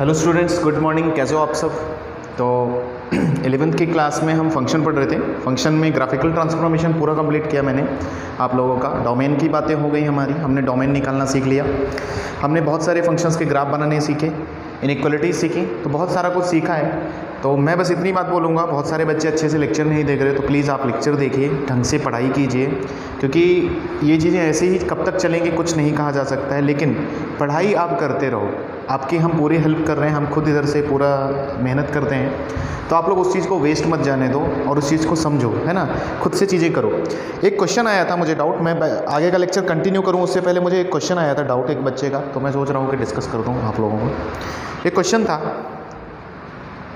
Hello students, good morning. कैसे हो आप सब? तो 11th की क्लास में हम फंक्शन पढ़ रहे थे। फंक्शन में ग्राफिकल ट्रांसफॉर्मेशन पूरा कंप्लीट किया मैंने आप लोगों का। डोमेन की बातें हो गई हमारी, हमने डोमेन निकालना सीख लिया। हमने बहुत सारे फंक्शंस के ग्राफ बनाने सीखे, इनइक्वालिटीज सीखी, तो बहुत सारा कुछ सीखा है। तो मैं बस इतनी बात बोलूँगा, बहुत सारे बच्चे अच्छे से लेक्चर नहीं देख रहे, तो प्लीज़ आप लेक्चर देखिए, ढंग से पढ़ाई कीजिए, क्योंकि ये चीज़ें ऐसे ही कब तक चलेंगी कुछ नहीं कहा जा सकता है, लेकिन पढ़ाई आप करते रहो। आपकी हम पूरी हेल्प कर रहे हैं, हम खुद इधर से पूरा मेहनत करते हैं, तो आप लोग उस चीज़ को वेस्ट मत जाने दो और उस चीज़ को समझो, है ना। खुद से चीज़ें करो। एक क्वेश्चन आया था मुझे डाउट, मैं आगे का लेक्चर कंटिन्यू करूँ उससे पहले मुझे एक क्वेश्चन आया था डाउट एक बच्चे का, तो मैं सोच रहा हूँ कि डिस्कस कर दूँ आप लोगों को। एक क्वेश्चन था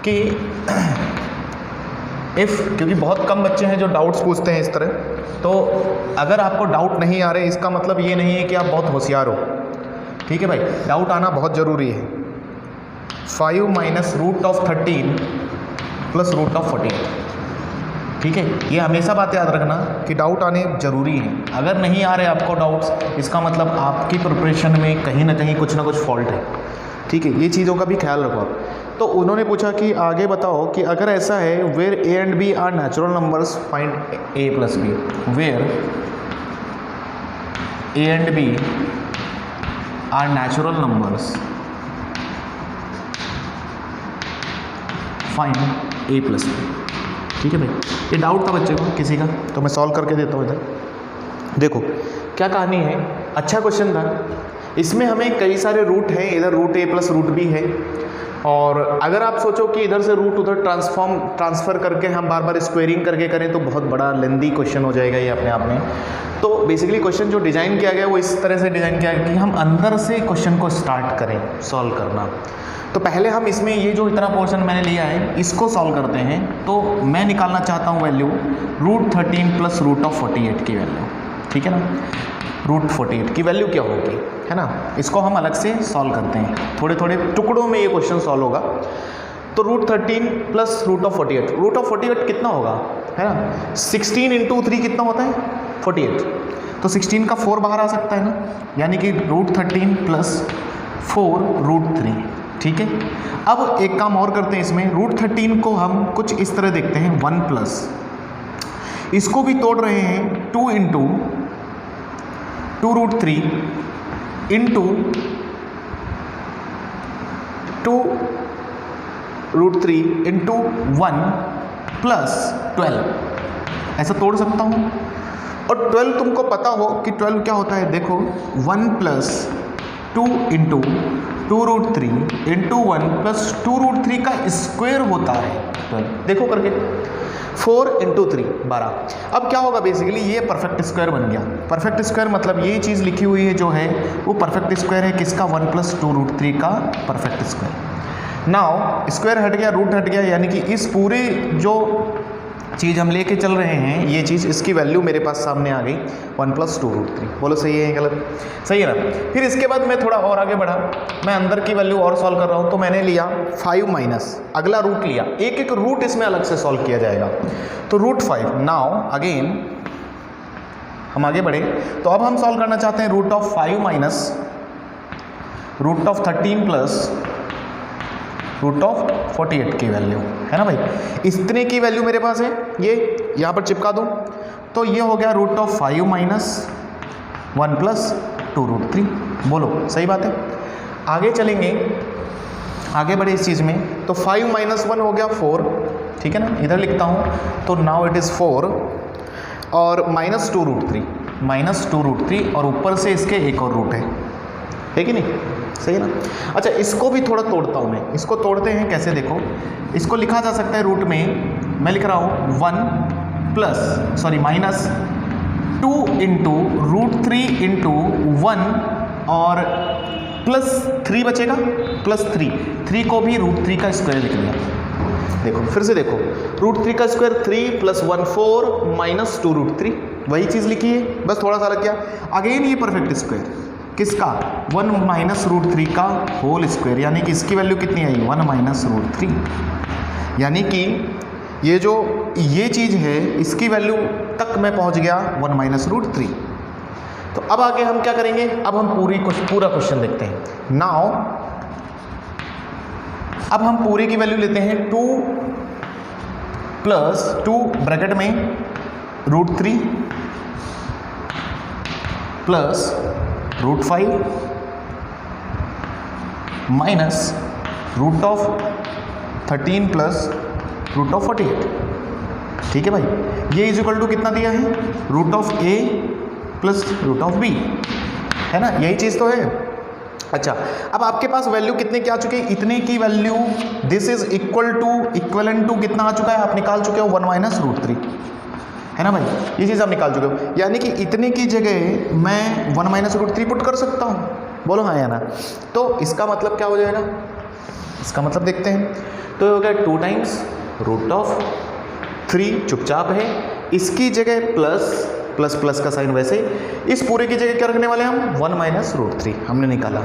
कि क्योंकि बहुत कम बच्चे हैं जो डाउट्स पूछते हैं इस तरह, तो अगर आपको डाउट नहीं आ रहे इसका मतलब ये नहीं है कि आप बहुत होशियार हो, ठीक है भाई। डाउट आना बहुत ज़रूरी है। 5 minus root of 13 plus root of 48, ठीक है। ये हमेशा बात याद रखना कि डाउट आने ज़रूरी है। अगर नहीं आ रहे आपको डाउट्स, इसका मतलब आपकी प्रिपरेशन में कहीं ना कहीं कुछ ना कुछ फॉल्ट है, ठीक है। ये चीज़ों का भी ख्याल रखो आप। तो उन्होंने पूछा कि आगे बताओ कि अगर ऐसा है, where a and b are natural numbers, find a plus b. Where a and b are natural numbers, find a plus b, ठीक है भाई। ये डाउट था बच्चे को किसी का, तो मैं सॉल्व करके देता हूँ इधर। देखो क्या कहानी है, अच्छा क्वेश्चन था। इसमें हमें कई सारे रूट हैं, इधर रूट ए प्लस रूट बी है, और अगर आप सोचो कि इधर से रूट उधर ट्रांसफ़र करके हम बार बार स्क्वेयरिंग करके करें तो बहुत बड़ा लेंदी क्वेश्चन हो जाएगा ये अपने आप में। तो बेसिकली क्वेश्चन जो डिज़ाइन किया गया वो इस तरह से डिज़ाइन किया गया कि हम अंदर से क्वेश्चन को स्टार्ट करें सॉल्व करना। तो पहले हम इसमें ये जो इतना पोर्शन मैंने लिया है इसको सॉल्व करते हैं। तो मैं निकालना चाहता हूँ value root 13 plus root of 48 की वैल्यू, ठीक है ना। रूट 48 की वैल्यू क्या होगी, है ना। इसको हम अलग से सॉल्व करते हैं, थोड़े थोड़े टुकड़ों में ये क्वेश्चन सॉल्व होगा। तो root 13 plus root of 48, root of 48 कितना होगा, है ना। 16 इंटू 3 कितना होता है 48, तो 16 का 4 बाहर आ सकता है ना, यानी कि रूट 13 प्लस 4 रूट 3, ठीक है। अब एक काम और करते हैं, इसमें रूट 13 को हम कुछ इस तरह देखते हैं 1 प्लस, इसको भी तोड़ रहे हैं 2 into 2 root 3 into 2 root 3 into 1 plus 12, ऐसा तोड़ सकता हूँ। और 12 तुमको पता हो कि 12 क्या होता है, देखो 1 plus 2 into 2 root 3 into 1 plus 2 root 3 का स्क्वायर होता है 12, देखो करके 4 इंटू 3 12। अब क्या होगा, बेसिकली ये परफेक्ट स्क्वायर बन गया। परफेक्ट स्क्वायर मतलब ये चीज़ लिखी हुई है जो है वो परफेक्ट स्क्वायर है किसका, 1 प्लस 2 रूट 3 का परफेक्ट स्क्वायर। नाउ स्क्वायर हट गया, रूट हट गया, यानी कि इस पूरे जो चीज़ हम लेके चल रहे हैं ये चीज़, इसकी वैल्यू मेरे पास सामने आ गई 1 प्लस 2 रूट 3। बोलो सही है गलत, सही है ना। फिर इसके बाद मैं थोड़ा और आगे बढ़ा, मैं अंदर की वैल्यू और सॉल्व कर रहा हूँ। तो मैंने लिया 5 माइनस अगला रूट लिया, एक एक रूट इसमें अलग से सॉल्व किया जाएगा। तो रूट 5। नाउ अगेन हम आगे बढ़े, तो अब हम सॉल्व करना चाहते हैं root of 5 minus root of 13 plus root of 48 की वैल्यू, है ना भाई। इतने की वैल्यू मेरे पास है, ये यहाँ पर चिपका दूँ, तो ये हो गया root of 5 minus 1 plus 2 root 3। बोलो सही बात है। आगे चलेंगे, आगे बढ़े इस चीज़ में, तो 5 माइनस 1 हो गया 4, ठीक है ना। इधर लिखता हूँ, तो नाउ इट इज़ 4 और माइनस 2 रूट 3, माइनस 2 रूट 3, और ऊपर से इसके एक और रूट है कि नहीं, सही है ना। अच्छा, इसको भी थोड़ा तोड़ता हूँ मैं, इसको तोड़ते हैं कैसे, देखो इसको लिखा जा सकता है रूट में, मैं लिख रहा हूँ 1 plus minus 2 into root 3 into 1 और प्लस 3 बचेगा, प्लस 3 को भी रूट 3 का स्क्वायर लिख लिया। देखो फिर से देखो, रूट 3 का स्क्वायर 3 प्लस 1 4 माइनस 2 रूट 3, वही चीज़ लिखी है, बस थोड़ा सा अलग किया। अगेन ये परफेक्ट स्क्वायर किसका, 1 माइनस रूट 3 का होल स्क्वायर, यानी कि इसकी वैल्यू कितनी आई 1 माइनस रूट 3, यानी कि ये जो ये चीज़ है इसकी वैल्यू तक मैं पहुंच गया 1 माइनस रूट 3। तो अब आगे हम क्या करेंगे, अब हम पूरा क्वेश्चन देखते हैं। नाउ अब हम पूरे की वैल्यू लेते हैं 2 प्लस 2 ब्रैकेट में √3 प्लस √5 माइनस √13 प्लस √48। ठीक है भाई, ये इज इक्वल टू कितना दिया है, √a प्लस √b, है ना, यही चीज़ तो है। अच्छा, अब आपके पास वैल्यू कितने की आ चुकी है, इतने की value, this is equivalent to कितना आ चुका है, आप निकाल चुके हो 1 माइनस √3, है ना भाई, ये चीज़ आप निकाल चुके हो। यानी कि इतने की जगह मैं 1 माइनस √3 पुट कर सकता हूँ, बोलो हाँ या ना। तो इसका मतलब क्या हो जाएगा, इसका मतलब देखते हैं, तो हो गया 2 टाइम्स √3, चुपचाप है, इसकी जगह प्लस प्लस प्लस का साइन वैसे, इस पूरे की जगह क्या रखने वाले हम, 1 माइनस √3 हमने निकाला,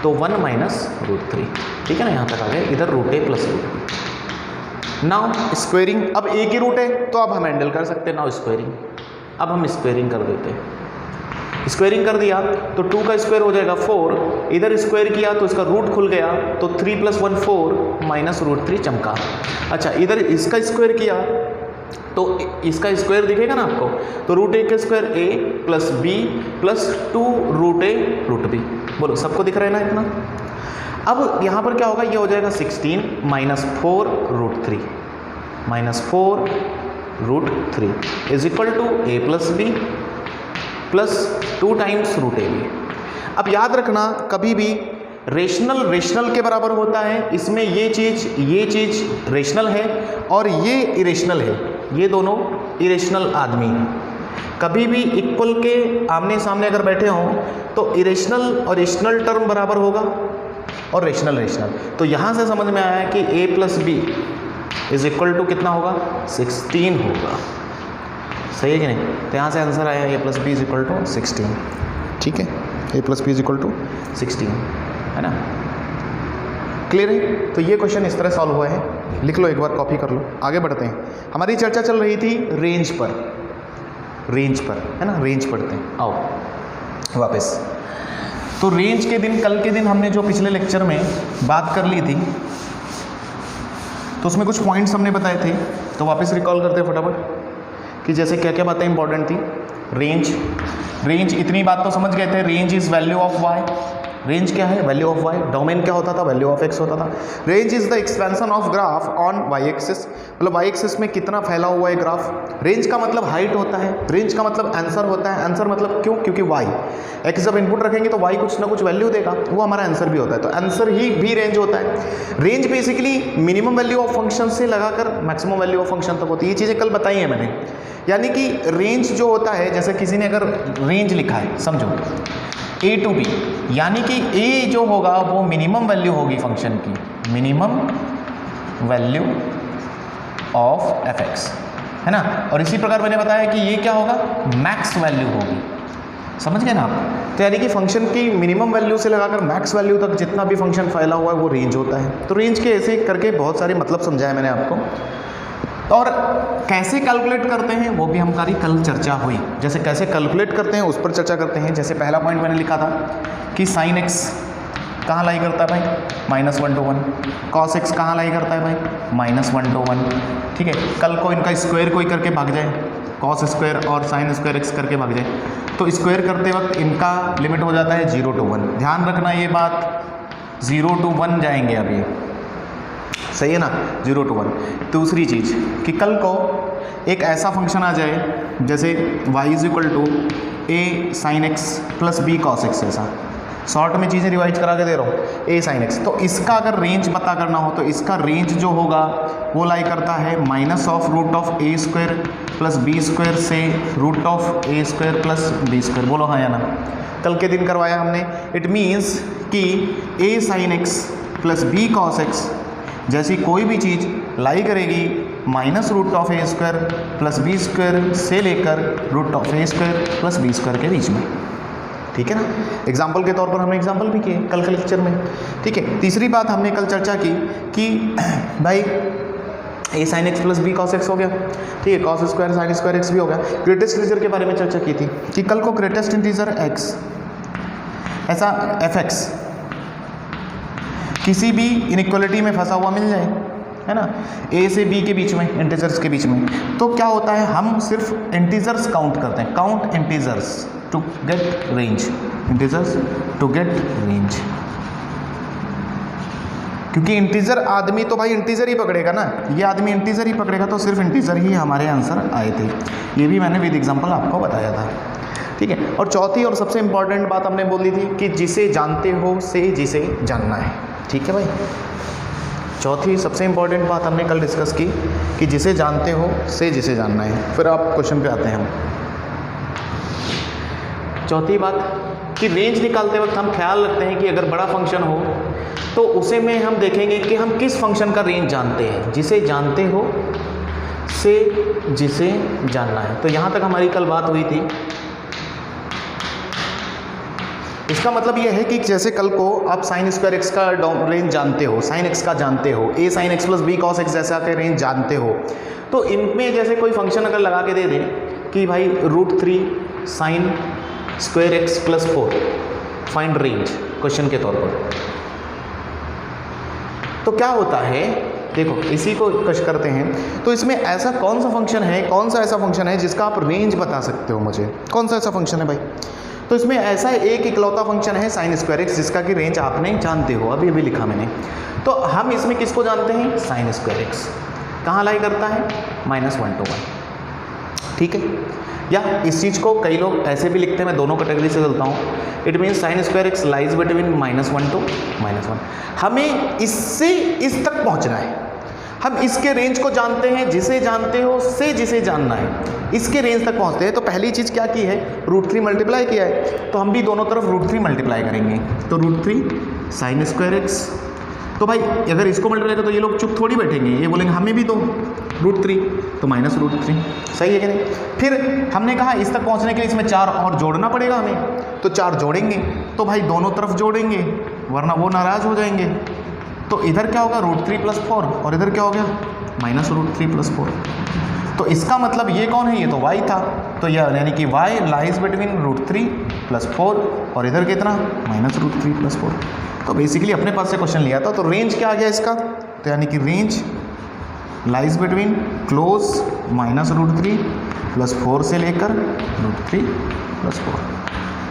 तो 1 माइनस √3, ठीक है ना, यहाँ तक आ गया, इधर √a plus √b। Now squaring, अब एक ही रूट है तो अब हम हैंडल कर सकते हैं। नाउ स्क्वेयरिंग, अब हम स्क्वेयरिंग कर देते हैं। स्क्वेयरिंग कर दिया तो 2 का स्क्वायर हो जाएगा 4, इधर स्क्वायर किया तो इसका रूट खुल गया, तो 3 + 1 4 माइनस √3 चमका। अच्छा, इधर इसका स्क्वायर किया तो इसका स्क्वायर दिखेगा ना आपको, तो √a का square a plus b plus 2 √a √b, बोलो सबको दिख रहा है ना इतना। अब यहाँ पर क्या होगा, ये हो जाएगा 16 minus 4 √3 minus 4 √3 is equal to a plus b plus 2 times √ab। अब याद रखना, कभी भी रेशनल के बराबर होता है, इसमें ये चीज़ रेशनल है और ये इरेशनल है, ये दोनों इरेशनल आदमी हैं। कभी भी इक्वल के आमने सामने अगर बैठे हों तो इरेशनल और रेशनल टर्म बराबर होगा और रेशनल। तो यहाँ से समझ में आया कि a plus b is equal to कितना होगा, 16 होगा, सही है कि नहीं। तो यहाँ से आंसर आया a plus b is equal to 16, ठीक है, a plus b is equal to 16, है ना, क्लियर है। तो ये क्वेश्चन इस तरह सॉल्व हुआ है, लिख लो एक बार, कॉपी कर लो। आगे बढ़ते हैं, हमारी चर्चा चल रही थी रेंज पर, है ना, रेंज पढ़ते हैं, आओ वापस। तो रेंज के दिन, कल के दिन हमने जो पिछले लेक्चर में बात कर ली थी, तो उसमें कुछ पॉइंट्स हमने बताए थे, तो वापस रिकॉल करते हैं फटाफट कि जैसे क्या क्या बातें इंपॉर्टेंट थी। रेंज इतनी बात तो समझ गए थे, range is value of y. Range क्या है, वैल्यू ऑफ वाई। डोमेन क्या होता था, वैल्यू ऑफ एक्स होता था। Range is the expansion of graph on y axis, मतलब वाई एक्सिस में कितना फैला हुआ है ग्राफ। रेंज का मतलब हाइट होता है, रेंज का मतलब आंसर होता है। आंसर मतलब क्यों, क्योंकि वाई एक्स जब इनपुट रखेंगे तो वाई कुछ ना कुछ वैल्यू देगा, वो हमारा आंसर भी होता है, तो आंसर ही भी रेंज होता है। Range basically minimum value of function से लगाकर मैक्सिमम वैल्यू ऑफ फंक्शन तक होती है। ये चीज़ें कल बताई हैं मैंने। यानी कि रेंज जो होता है, जैसे किसी ने अगर रेंज लिखा है, समझो a टू b, यानी कि a जो होगा वो मिनिमम वैल्यू होगी फंक्शन की, मिनिमम वैल्यू ऑफ f(x), है ना। और इसी प्रकार मैंने बताया कि ये क्या होगा, मैक्स वैल्यू होगी, समझ गए ना आप। तो यानी कि फंक्शन की मिनिमम वैल्यू से लगाकर मैक्स वैल्यू तक जितना भी फंक्शन फैला हुआ है वो रेंज होता है। तो रेंज के ऐसे करके बहुत सारे मतलब समझाया मैंने आपको, और कैसे कैलकुलेट करते हैं वो भी हमारी कल चर्चा हुई। जैसे कैसे कैलकुलेट करते हैं उस पर चर्चा करते हैं। जैसे पहला पॉइंट मैंने लिखा था कि साइन एक्स कहाँ लाई करता है भाई, -1 to 1। कॉस एक्स कहाँ लाई करता है भाई, -1 to 1। ठीक है, कल को इनका स्क्वायर कोई करके भाग जाए, कॉस स्क्वायर और साइन स्क्वायर एक्स करके भाग जाए, तो स्क्वायर करते वक्त इनका लिमिट हो जाता है 0 to 1। ध्यान रखना ये बात, 0 to 1 जाएंगे अभी, सही है ना, 0 to 1। दूसरी चीज़ कि कल को एक ऐसा फंक्शन आ जाए जैसे y is equal to a sin x plus b cos x, ऐसा शॉर्ट में चीज़ें रिवाइज करा के दे रहा हूँ, a sin x। तो इसका अगर रेंज पता करना हो तो इसका रेंज जो होगा वो लाई करता है -√(a² प्लस b² से √(a² प्लस b²। बोलो हाँ या ना, कल के दिन करवाया हमने। इट मीन्स कि a sin x plus b cos x जैसी कोई भी चीज़ लाई करेगी -√(a² प्लस b² से लेकर √(a² प्लस b² के बीच में, ठीक है ना। एग्जाम्पल के तौर पर हमने एग्जाम्पल भी किए कल के लेक्चर में, ठीक है। तीसरी बात हमने कल चर्चा की कि भाई a sin x plus b cos x हो गया, ठीक है, cos square sin square x भी हो गया। ग्रेटेस्ट इंटीजर के बारे में चर्चा की थी कि कल को ग्रेटेस्ट इंटीजर x, ऐसा f(x) किसी भी इनइक्वालिटी में फंसा हुआ मिल जाए, है ना, ए से बी के बीच में, इंटीजर्स के बीच में, तो क्या होता है, हम सिर्फ इंटीजर्स काउंट करते हैं, count integers to get range, integers to get range, क्योंकि इंटीजर आदमी तो भाई इंटीजर ही पकड़ेगा ना, ये आदमी इंटीजर ही पकड़ेगा, तो सिर्फ इंटीजर ही हमारे आंसर आए थे। ये भी मैंने विद एग्जांपल आपको बताया था, ठीक है। और चौथी और सबसे इंपॉर्टेंट बात हमने बोली थी कि जिसे जानते हो से जिसे जानना है, ठीक है भाई। चौथी सबसे इंपॉर्टेंट बात हमने कल डिस्कस की कि जिसे जानते हो से जिसे जानना है। फिर आप क्वेश्चन पे आते हैं हम। चौथी बात कि रेंज निकालते वक्त हम ख्याल रखते हैं कि अगर बड़ा फंक्शन हो तो उसे में हम देखेंगे कि हम किस फंक्शन का रेंज जानते हैं, जिसे जानते हो से जिसे जानना है। तो यहाँ तक हमारी कल बात हुई थी। इसका मतलब यह है कि जैसे कल को आप साइन स्क्वायर एक्स का रेंज जानते हो, साइन एक्स का जानते हो, a sine x plus b cos x जैसा के रेंज जानते हो, तो इनमें जैसे कोई फंक्शन अगर लगा के दे दे कि भाई √3 sign square x plus 4 find range, question के तौर पर, तो क्या होता है, देखो इसी को कश करते हैं। तो इसमें ऐसा कौन सा फंक्शन है, कौन सा ऐसा फंक्शन है जिसका आप रेंज बता सकते हो मुझे, कौन सा ऐसा फंक्शन है भाई? तो इसमें ऐसा एक इकलौता फंक्शन है साइन स्क्वायर एक्स जिसका कि रेंज आपने जानते हो, अभी अभी लिखा मैंने। तो हम इसमें किसको जानते हैं, साइन स्क्वायर एक्स कहाँ लाई करता है, -1 to 1, ठीक है। या इस चीज़ को कई लोग ऐसे भी लिखते हैं, मैं दोनों कैटेगरी से चलता हूँ। It means sign square x lies between -1 to -1। हमें इससे इस तक पहुँचना है, हम इसके रेंज को जानते हैं, जिसे जानते हो से जिसे जानना है, इसके रेंज तक पहुंचते हैं। तो पहली चीज़ क्या की है, √3 मल्टीप्लाई किया है, तो हम भी दोनों तरफ √3 मल्टीप्लाई करेंगे, तो √3 साइन स्क्वायर एक्स। तो भाई अगर इसको मल्टीप्लाई करें तो ये लोग चुप थोड़ी बैठेंगे, ये बोलेंगे हमें भी दो √3, तो -√3, सही है कि नहीं। फिर हमने कहा इस तक पहुंचने के लिए इसमें 4 और जोड़ना पड़ेगा हमें, तो 4 जोड़ेंगे, तो भाई दोनों तरफ जोड़ेंगे वरना वो नाराज़ हो जाएंगे। तो इधर क्या होगा, √3 + 4, और इधर क्या हो गया, -√3 + 4। तो इसका मतलब ये कौन है, ये तो y था, तो यह यानी कि y लाइज बिटवीन √3 + 4 और इधर कितना, -√3 + 4। तो बेसिकली अपने पास से क्वेश्चन लिया था, तो रेंज क्या आ गया इसका, तो यानी कि रेंज लाइज बिटवीन क्लोज -√3 + 4 से लेकर √3 + 4।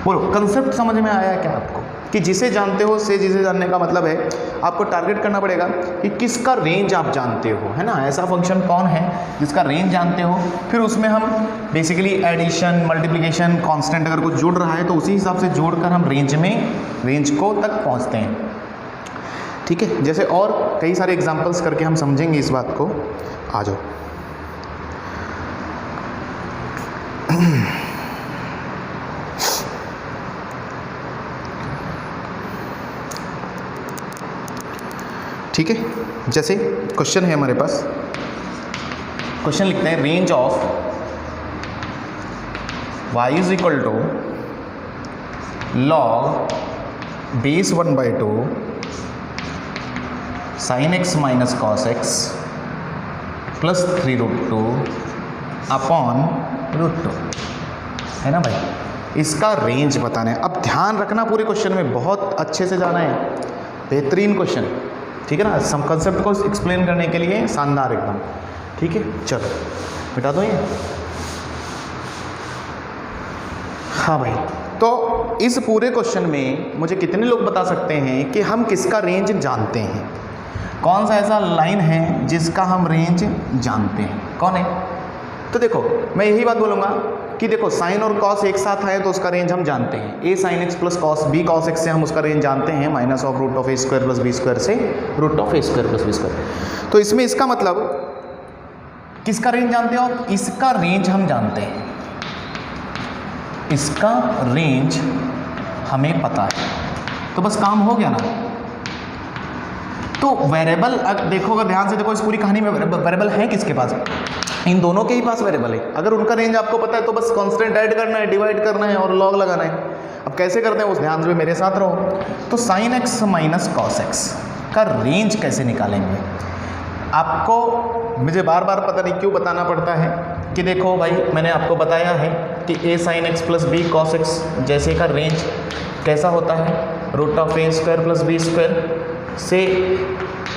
बोलो कंसेप्ट समझ में आया क्या आपको, कि जिसे जानते हो से जिसे जानने का मतलब है आपको टारगेट करना पड़ेगा कि किसका रेंज आप जानते हो, है ना। ऐसा फंक्शन कौन है जिसका रेंज जानते हो, फिर उसमें हम बेसिकली एडिशन, मल्टीप्लिकेशन, कांस्टेंट अगर कुछ जुड़ रहा है तो उसी हिसाब से जोड़कर हम रेंज को तक पहुंचते हैं, ठीक है। जैसे और कई सारे एग्जांपल्स करके हम समझेंगे इस बात को, आ जाओ। ठीक है, जैसे क्वेश्चन है हमारे पास, क्वेश्चन लिखते हैं range of y = log base 1/2 sin x minus cos x plus 3√2 upon √2, है ना भाई। इसका रेंज बताना है। अब ध्यान रखना पूरे क्वेश्चन में, बहुत अच्छे से जाना है, बेहतरीन क्वेश्चन, ठीक है ना। सम कंसेप्ट को एक्सप्लेन करने के लिए शानदार एकदम, ठीक है। चलो बिठा दो ये, हाँ भाई। तो इस पूरे क्वेश्चन में मुझे कितने लोग बता सकते हैं कि हम किसका रेंज जानते हैं, कौन सा ऐसा लाइन है जिसका हम रेंज जानते हैं, कौन है? तो देखो मैं यही बात बोलूँगा कि देखो साइन और कॉस एक साथ आए तो उसका रेंज हम जानते हैं, a sin x plus cos b cos x से हम उसका रेंज जानते हैं, -√a² + b² से √a² + b²। तो इसमें इसका मतलब किसका रेंज जानते हो, इसका रेंज हम जानते हैं, इसका रेंज हमें पता है, तो बस काम हो गया ना। तो वेरिएबल देखो, अगर ध्यान से देखो इस पूरी कहानी में वेरिएबल है किसके पास, इन दोनों के ही पास वेरिएबल है। अगर उनका रेंज आपको पता है तो बस कांस्टेंट ऐड करना है, डिवाइड करना है और लॉग लगाना है। अब कैसे करते हैं उस ध्यान से मेरे साथ रहो। तो sin x minus cos x का रेंज कैसे निकालेंगे, आपको मुझे बार बार पता नहीं क्यों बताना पड़ता है कि देखो भाई मैंने आपको बताया है कि a sin x plus b cos x जैसे का रेंज कैसा होता है, root of a square plus b square से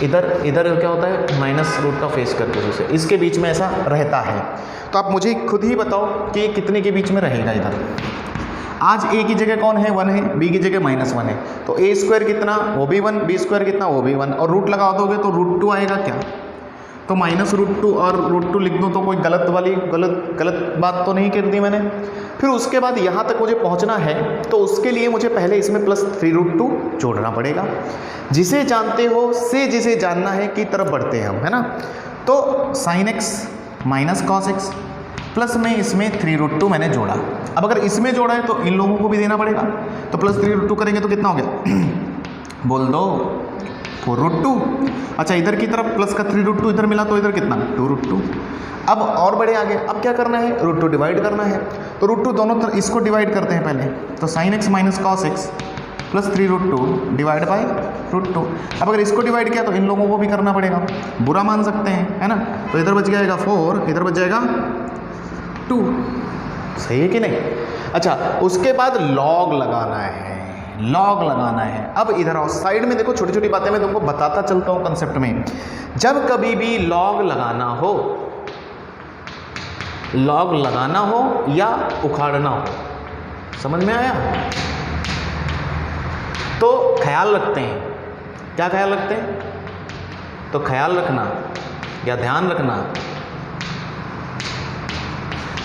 इधर इधर क्या होता है minus root of a square plus से, इसके बीच में ऐसा रहता है। तो आप मुझे खुद ही बताओ कि ये कितने के बीच में रहेगा इधर। आज ए की जगह कौन है 1 है, बी की जगह -1 है, तो ए स्क्वायर कितना वो भी 1, बी स्क्वायर कितना वो भी 1, और रूट लगा दोगे तो √2 आएगा क्या, तो -√2 और √2 लिख दूँ तो कोई गलत बात तो नहीं कर दी मैंने। फिर उसके बाद यहाँ तक मुझे पहुँचना है तो उसके लिए मुझे पहले इसमें +3√2 जोड़ना पड़ेगा। जिसे जानते हो से जिसे जानना है की तरफ बढ़ते हैं हम, है ना। तो sin x minus cos x plus में इसमें 3√2 मैंने जोड़ा। अब अगर इसमें जोड़ा है तो इन लोगों को भी देना पड़ेगा, तो +3√2 करेंगे तो कितना हो गया बोल दो 4√2। अच्छा इधर की तरफ प्लस का 3√2 इधर मिला तो इधर कितना 2√2। अब और बड़े आगे, अब क्या करना है √2 डिवाइड करना है, तो √2 दोनों तरफ इसको डिवाइड करते हैं पहले, तो sin x minus cos x plus 3√2 divide by √2। अब अगर इसको डिवाइड किया तो इन लोगों को भी करना पड़ेगा, बुरा मान सकते हैं, है ना। तो इधर बच जाएगा 4, इधर बच जाएगा 2, सही है कि नहीं। अच्छा उसके बाद लॉग लगाना है, लॉग लगाना है। अब इधर आओ साइड में देखो, छोटी छोटी बातें मैं तुमको बताता चलता हूँ कंसेप्ट में। जब कभी भी लॉग लगाना हो, लॉग लगाना हो या उखाड़ना हो, समझ में आया, तो ख्याल रखते हैं, क्या ख्याल रखते हैं, तो ख्याल रखना या ध्यान रखना,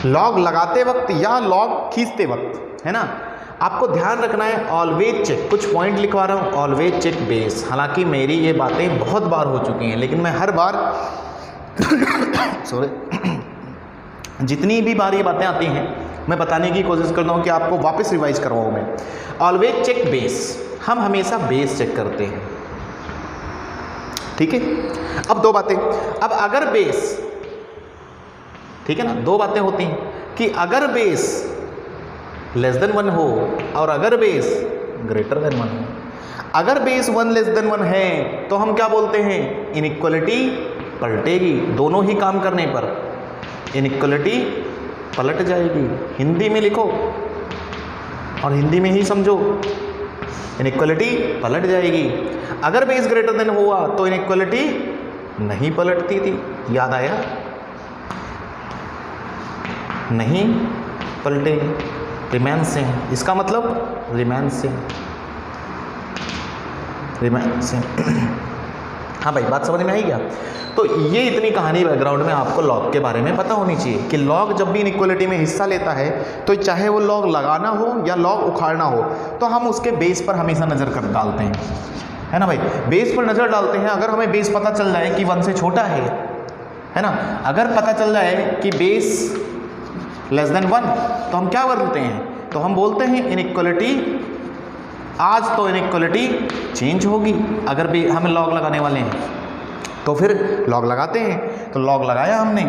लॉग लगाते वक्त या लॉग खींचते वक्त, है ना, आपको ध्यान रखना है ऑलवेज चेक। कुछ पॉइंट लिखवा रहा हूँ, ऑलवेज चेक बेस। हालांकि मेरी ये बातें बहुत बार हो चुकी हैं, लेकिन मैं हर बार सॉरी जितनी भी बार ये बातें आती हैं मैं बताने की कोशिश करता हूँ कि आपको वापस रिवाइज करवाऊँ मैं। ऑलवेज चेक बेस, हम हमेशा बेस चेक करते हैं, ठीक है। अब दो बातें, अब अगर बेस, ठीक है ना, दो बातें होती हैं कि अगर बेस लेस देन 1 हो और अगर बेस ग्रेटर देन 1 हो। अगर बेस 1 लेस देन 1 है तो हम क्या बोलते हैं, इनइक्वालिटी पलटेगी। दोनों ही काम करने पर इनइक्वालिटी पलट जाएगी। हिंदी में लिखो और हिंदी में ही समझो, इनइक्वालिटी पलट जाएगी। अगर बेस ग्रेटर देन हुआ तो इनइक्वालिटी नहीं पलटती थी, याद आया, नहीं पलटेगी, रिमेन सेम। इसका मतलब रिमेन सेम, रिमेन सेम। हाँ भाई बात समझ में आई क्या। तो ये इतनी कहानी बैकग्राउंड में आपको लॉग के बारे में पता होनी चाहिए कि लॉग जब भी इनइक्वालिटी में हिस्सा लेता है तो चाहे वो लॉग लगाना हो या लॉग उखाड़ना हो, तो हम उसके बेस पर हमेशा नज़र कर डालते हैं, है ना भाई। बेस पर नज़र डालते हैं। अगर हमें बेस पता चल जाए कि 1 से छोटा है ना, अगर पता चल जाए कि बेस लेस देन 1 तो हम क्या करते हैं, तो हम बोलते हैं इनइक्वालिटी, आज तो इनइक्वालिटी चेंज होगी। अगर भी हमें लॉग लगाने वाले हैं तो फिर लॉग लगाते हैं। तो लॉग लगाया हमने,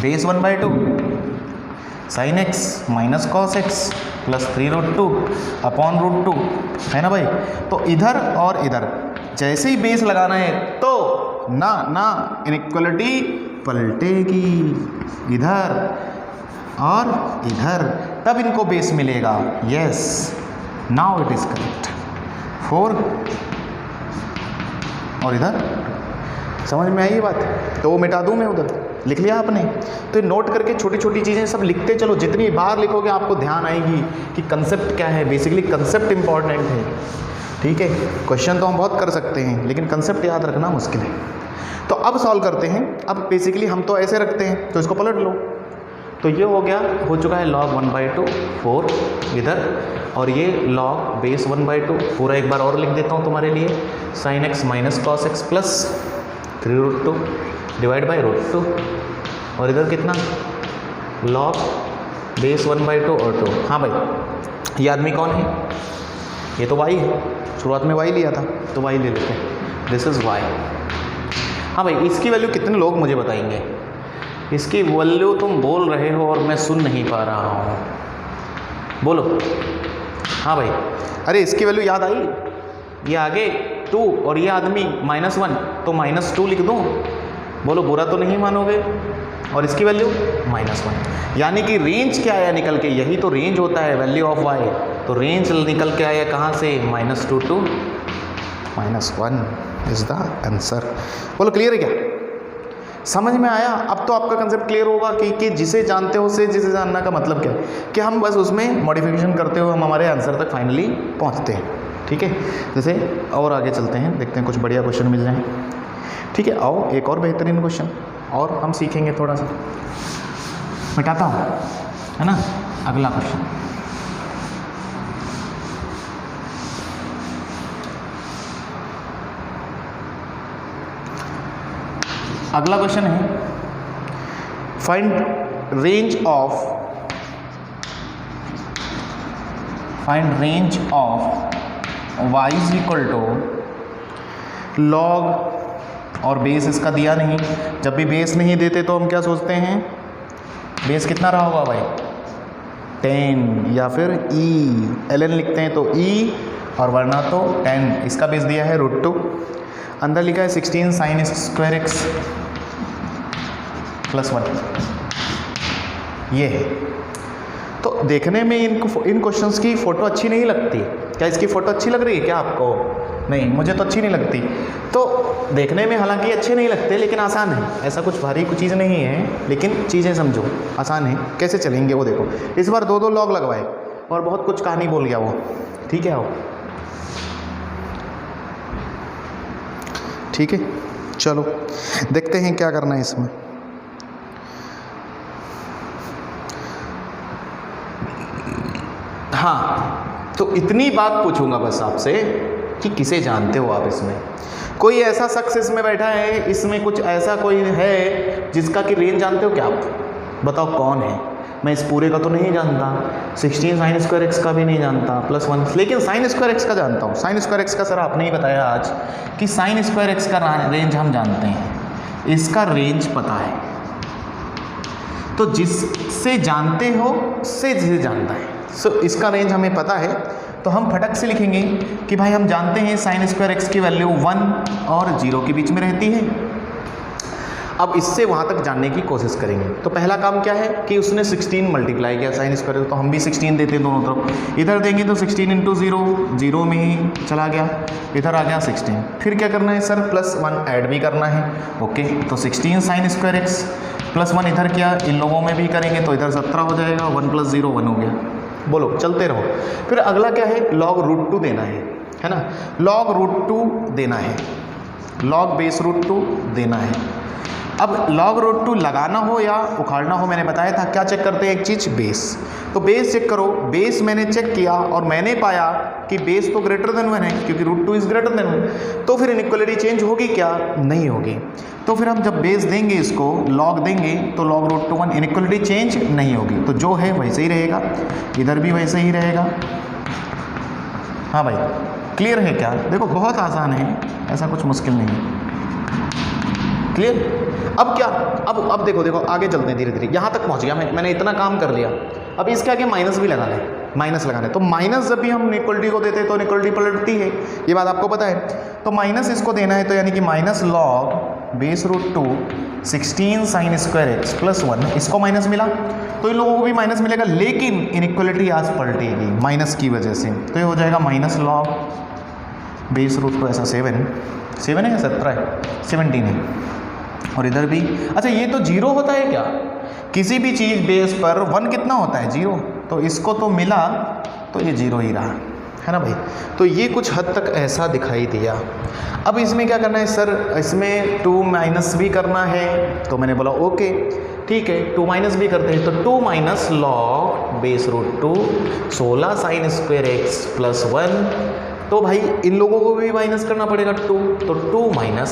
base 1/2 sin x minus cos x plus 3√2 upon √2, है ना भाई। तो इधर और इधर जैसे ही बेस लगाना है तो ना इनइक्वालिटी पलटेगी, इधर और इधर, तब इनको बेस मिलेगा। Yes now it is correct. 4 और इधर, समझ में आई ये बात। तो वो मिटा दूं मैं, उधर लिख लिया आपने। तो नोट करके छोटी छोटी चीज़ें सब लिखते चलो, जितनी बार लिखोगे आपको ध्यान आएगी कि कंसेप्ट क्या है। बेसिकली कंसेप्ट इंपॉर्टेंट है, ठीक है। क्वेश्चन तो हम बहुत कर सकते हैं लेकिन कंसेप्ट याद रखना मुश्किल है। तो अब सॉल्व करते हैं। अब बेसिकली हम तो ऐसे रखते हैं, तो इसको पलट लो। तो ये हो गया, हो चुका है log 1/2 4 इधर, और ये log बेस 1/2 पूरा एक बार और लिख देता हूँ तुम्हारे लिए, sin x minus cos x plus 3√2 divide by √2, और इधर कितना log बेस 1/2 और 2। हाँ भाई ये आदमी कौन है, ये तो y है, शुरुआत में y लिया था तो y ले लेते हैं, दिस इज़ y। हाँ भाई इसकी वैल्यू कितने लोग मुझे बताएंगे, इसकी वैल्यू तुम बोल रहे हो और मैं सुन नहीं पा रहा हूँ, बोलो। हाँ भाई, अरे इसकी वैल्यू याद आई, ये आगे 2 और ये आदमी -1, तो -2 लिख दूँ, बोलो बुरा तो नहीं मानोगे। और इसकी वैल्यू -1, यानी कि रेंज क्या आया निकल के, यही तो रेंज होता है वैल्यू ऑफ y, तो रेंज निकल के आया कहाँ से, -2 to -1 इज द आंसर। बोलो क्लियर है क्या, समझ में आया? अब तो आपका कंसेप्ट क्लियर होगा कि जिसे जानते हो उसे जिसे जानना का मतलब क्या है, कि हम बस उसमें मॉडिफिकेशन करते हुए हम हमारे आंसर तक फाइनली पहुंचते हैं। ठीक है, जैसे और आगे चलते हैं, देखते हैं कुछ बढ़िया क्वेश्चन मिल जाए। ठीक है, आओ एक और बेहतरीन क्वेश्चन और हम सीखेंगे थोड़ा सा, मिटाता हूँ, है ना। अगला क्वेश्चन, अगला क्वेश्चन है find range of y is equal to log, और बेस इसका दिया नहीं। जब भी बेस नहीं देते तो हम क्या सोचते हैं, बेस कितना रहा होगा भाई, 10 या फिर ln लिखते हैं तो e, और वरना तो 10। इसका बेस दिया है √2, अंदर लिखा है 16 sin स्क्वायर x + 1, ये है। तो देखने में इन क्वेश्चंस की फ़ोटो अच्छी नहीं लगती क्या? इसकी फ़ोटो अच्छी लग रही है क्या आपको? नहीं, मुझे तो अच्छी नहीं लगती। तो देखने में हालांकि अच्छे नहीं लगते, लेकिन आसान है, ऐसा कुछ भारी कुछ चीज़ नहीं है, लेकिन चीज़ें समझो आसान है। कैसे चलेंगे वो देखो, इस बार 2-2 लॉग लगवाए और बहुत कुछ कहानी बोल गया वो। ठीक है, आओ, ठीक है, चलो देखते हैं क्या करना है इसमें। हाँ, तो इतनी बात पूछूंगा बस आपसे कि किसे जानते हो आप इसमें। कोई ऐसा शख्स इसमें बैठा है, इसमें कुछ ऐसा कोई है जिसका कि रेंज जानते हो क्या आप? बताओ कौन है। मैं इस पूरे का तो नहीं जानता, 16 sin स्क्वायर x का भी नहीं जानता, +1, लेकिन sin स्क्वायर x का जानता हूँ। sin स्क्वायर x का सर आपने ही बताया आज कि sin स्क्वायर x का रेंज हम जानते हैं, इसका रेंज पता है। तो जिससे जानते हो उससे जिसे जानता है, सो इसका रेंज हमें पता है, तो हम फटक से लिखेंगे कि भाई हम जानते हैं sin स्क्वायर x की वैल्यू 1 और 0 के बीच में रहती है। अब इससे वहाँ तक जानने की कोशिश करेंगे। तो पहला काम क्या है कि उसने 16 मल्टीप्लाई किया sin स्क्वायर, तो हम भी 16 देते हैं दोनों तरफ। इधर देंगे तो 16 × 0, 0 में ही चला गया, इधर आ गया 16। फिर क्या करना है सर, +1 ऐड भी करना है। ओके, तो 16 sin स्क्वायर x +1 इधर किया, इन लोगों में भी करेंगे तो इधर 17 हो जाएगा, 1 + 0 1 हो गया। बोलो चलते रहो। फिर अगला क्या है, log √2 देना है ना, log √2 देना है, log बेस √2 देना है। अब log √2 लगाना हो या उखाड़ना हो, मैंने बताया था क्या चेक करते हैं, एक चीज़ बेस। तो बेस चेक करो, बेस मैंने चेक किया और मैंने पाया कि बेस तो ग्रेटर देन 1 है, क्योंकि √2 इज ग्रेटर देन 1। तो फिर इनइक्वालिटी चेंज होगी क्या? नहीं होगी। तो फिर हम जब बेस देंगे, इसको log देंगे, तो log √2 1 इनइक्वालिटी चेंज नहीं होगी, तो जो है वैसे ही रहेगा, इधर भी वैसे ही रहेगा। हाँ भाई, क्लियर है क्या? देखो बहुत आसान है, ऐसा कुछ मुश्किल नहीं है। क्लियर? अब क्या, अब देखो आगे चलते हैं धीरे धीरे। यहाँ तक पहुँच गया मैंने इतना काम कर लिया। अब इसके आगे माइनस भी लगाना है, माइनस लगाना है। तो माइनस जब भी हम इक्वलिटी को देते हैं तो इक्वलिटी पलटती है, ये बात आपको पता है। तो माइनस इसको देना है, तो यानी कि minus log base √2 16 sin square x +1, इसको माइनस मिला तो इन लोगों को भी माइनस मिलेगा, लेकिन इनइक्वालिटी आज पलटेगी माइनस की वजह से। तो ये हो जाएगा माइनस log बेस √2 ऐसा 7 है या 17 है, 17 है। और इधर भी, अच्छा ये तो 0 होता है क्या? किसी भी चीज़ बेस पर 1 कितना होता है? 0। तो इसको तो मिला, तो ये 0 ही रहा, है ना भाई। तो ये कुछ हद तक ऐसा दिखाई दिया। अब इसमें क्या करना है सर, इसमें 2 माइनस भी करना है, तो मैंने बोला ओके ठीक है, 2 माइनस भी करते हैं। तो 2 minus log base √2 16 sin square x +1, तो भाई इन लोगों को भी माइनस करना पड़ेगा 2, तो 2 माइनस,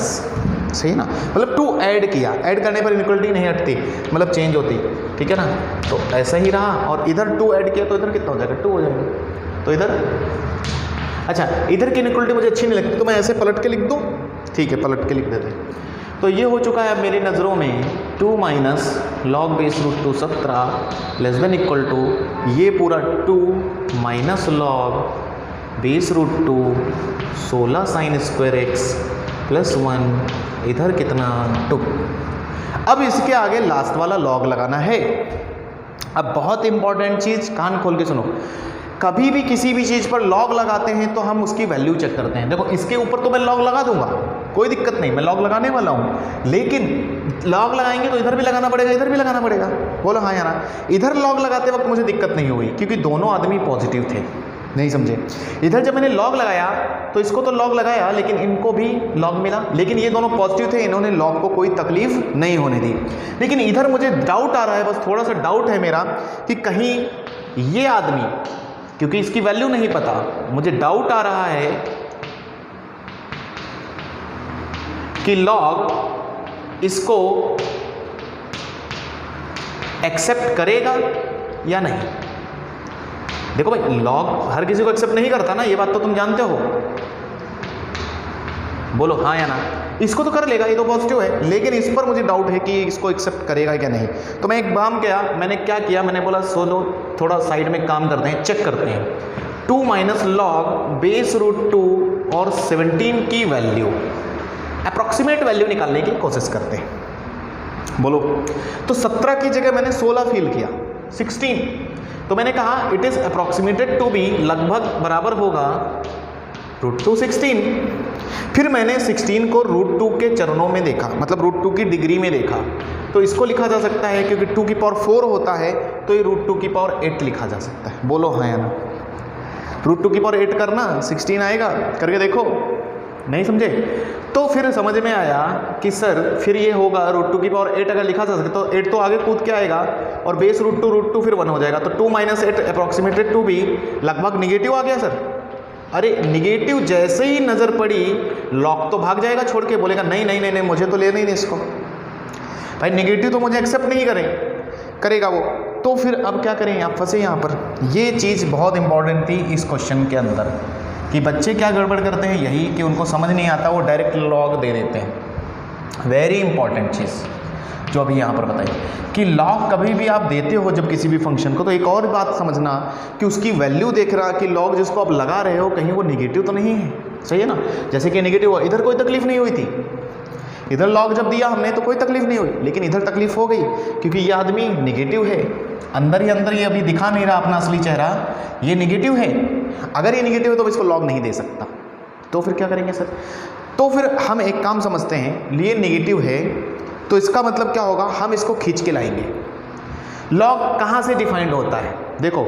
सही ना, मतलब 2 ऐड किया, ऐड करने पर इनइक्वालिटी नहीं हटती, मतलब चेंज होती, ठीक है ना। तो ऐसा ही रहा, और इधर 2 ऐड किया तो इधर कितना हो जाएगा, 2 हो जाएगा। तो इधर, अच्छा इधर की इनइक्वालिटी मुझे अच्छी नहीं लगती, तो मैं ऐसे पलट के लिख दूँ, ठीक है पलट के लिख देते। तो ये हो चुका है मेरी नज़रों में 2 माइनस log बेस √2 17 ≤ ये पूरा 2 minus log base √2 16 sin square x +1, इधर कितना 2। अब इसके आगे लास्ट वाला लॉग लगाना है। अब बहुत इंपॉर्टेंट चीज़, कान खोल के सुनो, कभी भी किसी भी चीज़ पर लॉग लगाते हैं तो हम उसकी वैल्यू चेक करते हैं। देखो इसके ऊपर तो मैं लॉग लगा दूंगा, कोई दिक्कत नहीं, मैं लॉग लगाने वाला हूँ, लेकिन लॉग लगाएंगे तो इधर भी लगाना पड़ेगा, इधर भी लगाना पड़ेगा। बोलो हाँ या ना। इधर लॉग लगाते वक्त मुझे दिक्कत नहीं हुई क्योंकि दोनों आदमी पॉजिटिव थे, नहीं समझे। इधर जब मैंने लॉग लगाया तो इसको तो लॉग लगाया लेकिन इनको भी लॉग मिला, लेकिन ये दोनों पॉजिटिव थे, इन्होंने लॉग को कोई तकलीफ नहीं होने दी। लेकिन इधर मुझे डाउट आ रहा है, बस थोड़ा सा डाउट है मेरा कि कहीं ये आदमी, क्योंकि इसकी वैल्यू नहीं पता, मुझे डाउट आ रहा है कि लॉग इसको एक्सेप्ट करेगा या नहीं। देखो भाई, लॉग हर किसी को एक्सेप्ट नहीं करता ना, ये बात तो तुम जानते हो। बोलो हाँ या ना। इसको तो कर लेगा, ये तो पॉजिटिव है, लेकिन इस पर मुझे डाउट है कि इसको एक्सेप्ट करेगा क्या नहीं। तो मैं एक काम किया, मैंने क्या किया, मैंने बोला सोलो थोड़ा साइड में काम करते हैं, चेक करते हैं। 2 माइनस लॉग बेस रूट 2 और 17 की वैल्यू, अप्रॉक्सीमेट वैल्यू निकालने की कोशिश करते हैं। बोलो, तो 17 की जगह मैंने 16 फील किया, 16। तो मैंने कहा it is approximated to be, लगभग बराबर होगा रूट 2 16। फिर मैंने 16 को रूट 2 के चरणों में देखा, मतलब रूट 2 की डिग्री में देखा। तो इसको लिखा जा सकता है, क्योंकि 2 की पावर 4 होता है तो ये रूट 2 की पावर 8 लिखा जा सकता है। बोलो हाँ या ना। रूट 2 की पावर 8 करना, 16 आएगा, करके देखो। नहीं समझे? तो फिर समझ में आया कि सर फिर ये होगा रूट 2 की पावर 8 अगर लिखा जा सके तो 8 तो आगे कूद के आएगा और बेस रूट 2 फिर 1 हो जाएगा। तो 2 माइनस 8 अप्रॉक्सीमेटेड टू भी लगभग निगेटिव आ गया सर। अरे निगेटिव जैसे ही नज़र पड़ी, लॉग तो भाग जाएगा छोड़ के, बोलेगा नहीं नहीं नहीं नहीं मुझे तो लेना ही नहीं इसको, भाई निगेटिव तो मुझे एक्सेप्ट नहीं करेगा वो। तो फिर अब क्या करें, आप फंसे यहाँ पर। ये चीज़ बहुत इंपॉर्टेंट थी इस क्वेश्चन के अंदर कि बच्चे क्या गड़बड़ करते हैं, यही कि उनको समझ नहीं आता, वो डायरेक्ट लॉग दे देते हैं। वेरी इंपॉर्टेंट चीज़ जो अभी यहाँ पर बताई कि लॉग कभी भी आप देते हो जब किसी भी फंक्शन को, तो एक और बात समझना कि उसकी वैल्यू देख रहा कि लॉग जिसको आप लगा रहे हो कहीं वो निगेटिव तो नहीं है, सही है ना। जैसे कि निगेटिव हुआ, इधर कोई तकलीफ नहीं हुई थी, इधर लॉग जब दिया हमने तो कोई तकलीफ नहीं हुई, लेकिन इधर तकलीफ हो गई क्योंकि ये आदमी निगेटिव है, अंदर ही अंदर ये अभी दिखा नहीं रहा अपना असली चेहरा, ये निगेटिव है। अगर ये निगेटिव है तो इसको लॉग नहीं दे सकता, तो फिर क्या करेंगे सर। तो फिर हम एक काम समझते हैं, ये निगेटिव है तो इसका मतलब क्या होगा, हम इसको खींच के लाएंगे। लॉग कहाँ से डिफाइंड होता है, देखो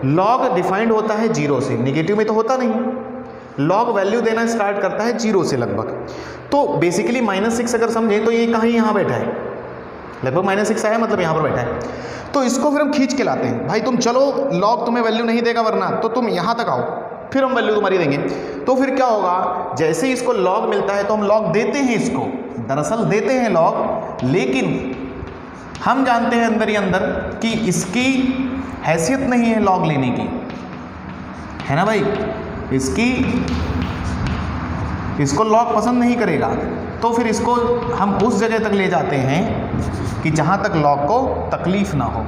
लॉग डिफाइंड होता है 0 से, निगेटिव में तो होता नहीं। लॉग वैल्यू देना स्टार्ट करता है 0 से लगभग, तो बेसिकली -6 अगर समझें तो ये कहीं यहाँ बैठा है, लगभग -6 आया मतलब यहाँ पर बैठा है। तो इसको फिर हम खींच के लाते हैं, भाई तुम चलो लॉग तुम्हें वैल्यू नहीं देगा वरना, तो तुम यहाँ तक आओ फिर हम वैल्यू तुम्हारी देंगे। तो फिर क्या होगा, जैसे ही इसको लॉग मिलता है तो हम लॉग देते हैं, इसको दरअसल देते हैं लॉग, लेकिन हम जानते हैं अंदर ही अंदर कि इसकी हैसियत नहीं है लॉग लेने की, है ना भाई, इसको लॉग पसंद नहीं करेगा। तो फिर इसको हम उस जगह तक ले जाते हैं कि जहाँ तक लॉग को तकलीफ ना हो,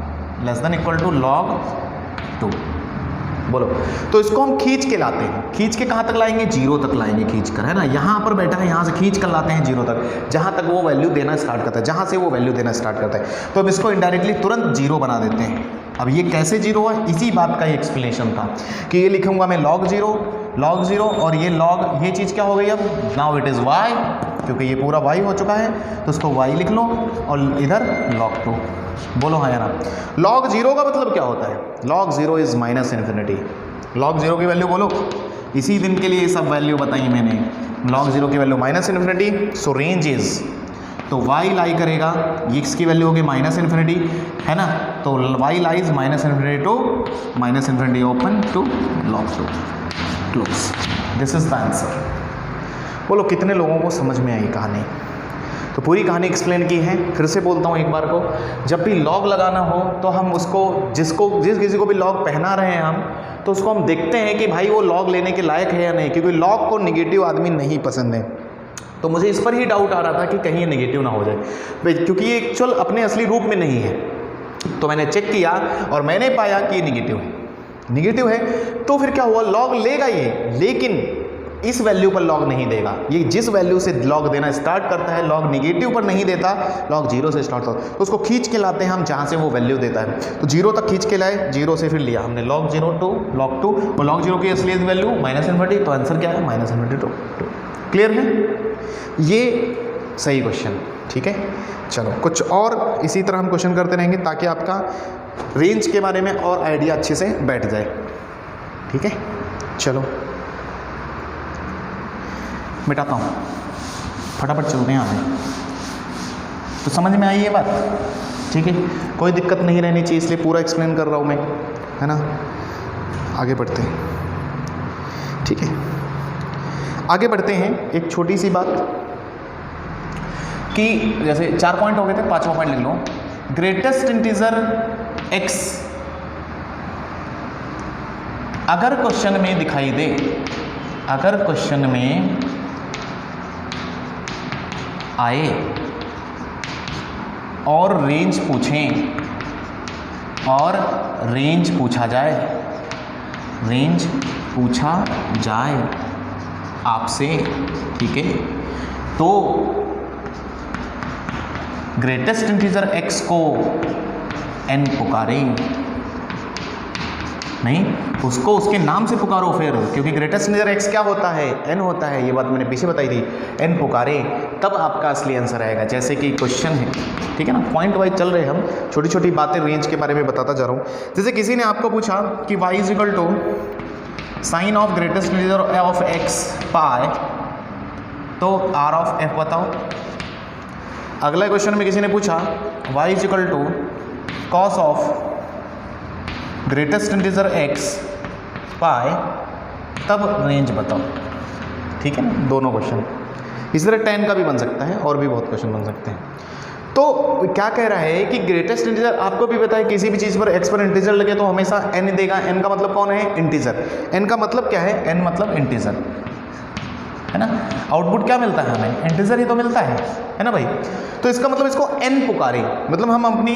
less than equal to log 2। बोलो, तो इसको हम खींच के लाते हैं, खींच के कहाँ तक लाएंगे, 0 तक लाएंगे खींच कर, है ना। यहाँ पर बैठा है, यहाँ से खींच कर लाते हैं 0 तक, जहाँ तक वो वैल्यू देना स्टार्ट करता है, जहाँ से वो वैल्यू देना स्टार्ट करता है। तो अब इसको इनडायरेक्टली तुरंत 0 बना देते हैं। अब ये कैसे 0 हुआ, इसी बात का एक्सप्लेनेशन था कि ये लिखूंगा मैं log 0 और ये log, ये चीज़ क्या हो गई, अब नाउ इट इज़ y, क्योंकि ये पूरा y हो चुका है तो इसको y लिख लो और इधर log 2। बोलो हाँ या ना। log 0 का मतलब क्या होता है, log 0 इज़ -∞। log 0 की वैल्यू बोलो, इसी दिन के लिए ये सब वैल्यू बताई मैंने। log 0 की वैल्यू -∞, सो रेंज इज, तो y लाई करेगा, ये इसकी वैल्यू होगी -∞, है ना। तो y lies -∞ to -∞, open to log 2 close. This is the answer. बोलो कितने लोगों को समझ में आई कहानी। तो पूरी कहानी एक्सप्लेन की है, फिर से बोलता हूँ एक बार को, जब भी लॉग लगाना हो तो हम उसको जिस किसी को भी लॉग पहना रहे हैं हम, तो उसको हम देखते हैं कि भाई वो लॉग लेने के लायक है या नहीं, क्योंकि लॉग को निगेटिव आदमी नहीं पसंद है। तो मुझे इस पर ही डाउट आ रहा था कि कहीं ये निगेटिव ना हो जाए, क्योंकि ये एक्चुअल अपने असली रूप में नहीं है। तो मैंने चेक किया और मैंने पाया कि ये निगेटिव है। तो फिर क्या हुआ, लॉग लेगा ये, लेकिन इस वैल्यू पर लॉग नहीं देगा। ये जिस वैल्यू से लॉग देना स्टार्ट करता है, लॉग निगेटिव पर नहीं देता, लॉग 0 से स्टार्ट होता है। तो उसको खींच के लाते हैं हम जहाँ से वो वैल्यू देता है। तो 0 तक खींच के लाए, 0 से फिर लिया हमने log 0 टू log 2, और log 0 की असलियत वैल्यू -∞, तो आंसर क्या है -∞2। क्लियर है? ये सही क्वेश्चन, ठीक है। चलो कुछ और इसी तरह हम क्वेश्चन करते रहेंगे ताकि आपका रेंज के बारे में और आइडिया अच्छे से बैठ जाए, ठीक है। चलो मिटाता हूँ, फटाफट चलते हैं आगे। तो समझ में आई ये बात, ठीक है। कोई दिक्कत नहीं रहनी चाहिए, इसलिए पूरा एक्सप्लेन कर रहा हूँ मैं, है ना। आगे बढ़ते हैं, ठीक है। आगे बढ़ते हैं। एक छोटी सी बात कि जैसे 4 पॉइंट हो गए थे, 5वां पॉइंट लिख लो। ग्रेटेस्ट इंटीजर x अगर क्वेश्चन में दिखाई दे, अगर क्वेश्चन में आए और रेंज पूछें, और रेंज पूछा जाए, रेंज पूछा जाए आपसे, ठीक है, तो ग्रेटेस्ट इंटीजर x को n पुकारें, नहीं उसको उसके नाम से पुकारो फिर, क्योंकि ग्रेटेस्ट इंटीजर x क्या होता है, n होता है। ये बात मैंने पीछे बताई थी। n पुकारे तब आपका असली आंसर आएगा। जैसे कि क्वेश्चन है, ठीक है ना, पॉइंट वाइज चल रहे हम, छोटी छोटी बातें रेंज के बारे में बताता जा रहा हूँ। जैसे किसी ने आपको पूछा कि y = sine of greatest integer of x pi, तो r ऑफ f बताओ। अगला क्वेश्चन में किसी ने पूछा y = cos of greatest integer x पाई, तब रेंज बताओ, ठीक है ना। दोनों क्वेश्चन इस तरह 10 का भी बन सकता है, और भी बहुत क्वेश्चन बन सकते हैं। तो क्या कह रहा है कि ग्रेटेस्ट इंटीजर, आपको भी पता है किसी भी चीज़ पर x पर इंटीजर लगे तो हमेशा n देगा। n का मतलब कौन है, इंटीजर। n का मतलब क्या है, n मतलब इंटीजर, है ना। आउटपुट क्या मिलता है हमें, इंटीजर ही तो मिलता है ना भाई। तो इसका मतलब इसको n पुकारे, मतलब हम अपनी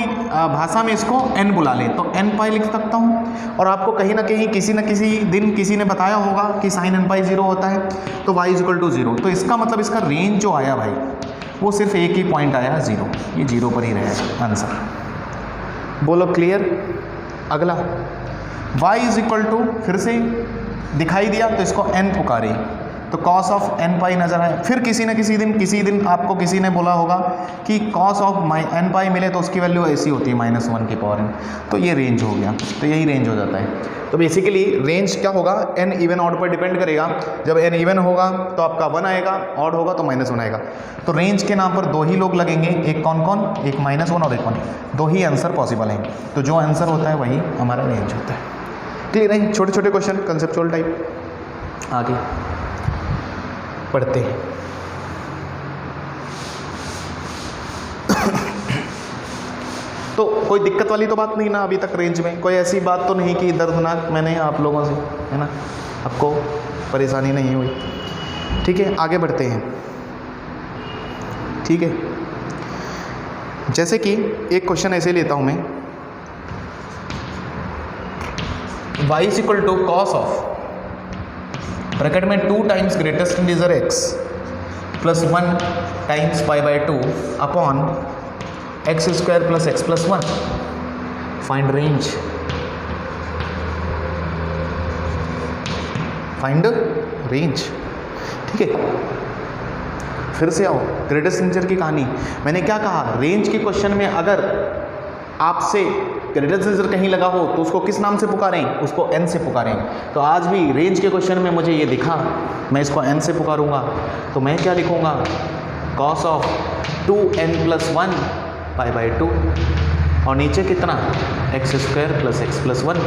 भाषा में इसको n बुला लें, तो n पाई लिख सकता हूँ। और आपको कहीं ना कहीं किसी न किसी दिन किसी ने बताया होगा कि साइन n पाई 0 होता है, तो y = 0। तो इसका मतलब इसका रेंज जो आया भाई, वो सिर्फ एक ही पॉइंट आया 0, ये 0 पर ही रहेगा आंसर। बोलो क्लियर। अगला y = फिर से दिखाई दिया तो इसको n पुकारे, तो कॉस ऑफ n पाई नजर आए। फिर किसी न किसी दिन आपको किसी ने बोला होगा कि कॉस ऑफ n पाई मिले तो उसकी वैल्यू ऐसी होती है -1 की पावर n, तो ये रेंज हो गया। तो यही रेंज हो जाता है। तो बेसिकली रेंज क्या होगा, n इवन ऑड पर डिपेंड करेगा। जब n इवन होगा तो आपका 1 आएगा, ऑड होगा तो -1 आएगा। तो रेंज के नाम पर 2 ही लोग लगेंगे, एक कौन कौन, एक -1 और एक 1। 2 ही आंसर पॉसिबल हैं, तो जो आंसर होता है वही हमारा रेंज होता है। क्लियर है? छोटे छोटे क्वेश्चन, कंसेप्चुअल टाइप। आगे पढ़ते हैं। तो कोई दिक्कत वाली तो बात नहीं ना अभी तक रेंज में, कोई ऐसी बात तो नहीं कि दर्दनाक मैंने आप लोगों से, है ना, आपको परेशानी नहीं हुई, ठीक है। आगे बढ़ते हैं, ठीक है। जैसे कि एक क्वेश्चन ऐसे लेता हूं मैं, y = कॉस ऑफ ब्रैकेट में 2 times greatest integer x plus 1 times π/2 upon x² + x + 1। Find range, find range, ठीक है। फिर से आओ, ग्रेटेस्ट इंटीजर की कहानी। मैंने क्या कहा, रेंज के क्वेश्चन में अगर आपसे ग्रेटेस्ट इंटीजर कहीं लगा हो तो उसको किस नाम से पुकारें, उसको n से पुकारें। तो आज भी रेंज के क्वेश्चन में मुझे ये दिखा, मैं इसको n से पुकारूंगा, तो मैं क्या लिखूंगा, कॉस ऑफ 2n + 1 π/2, और नीचे कितना, x² + x + 1,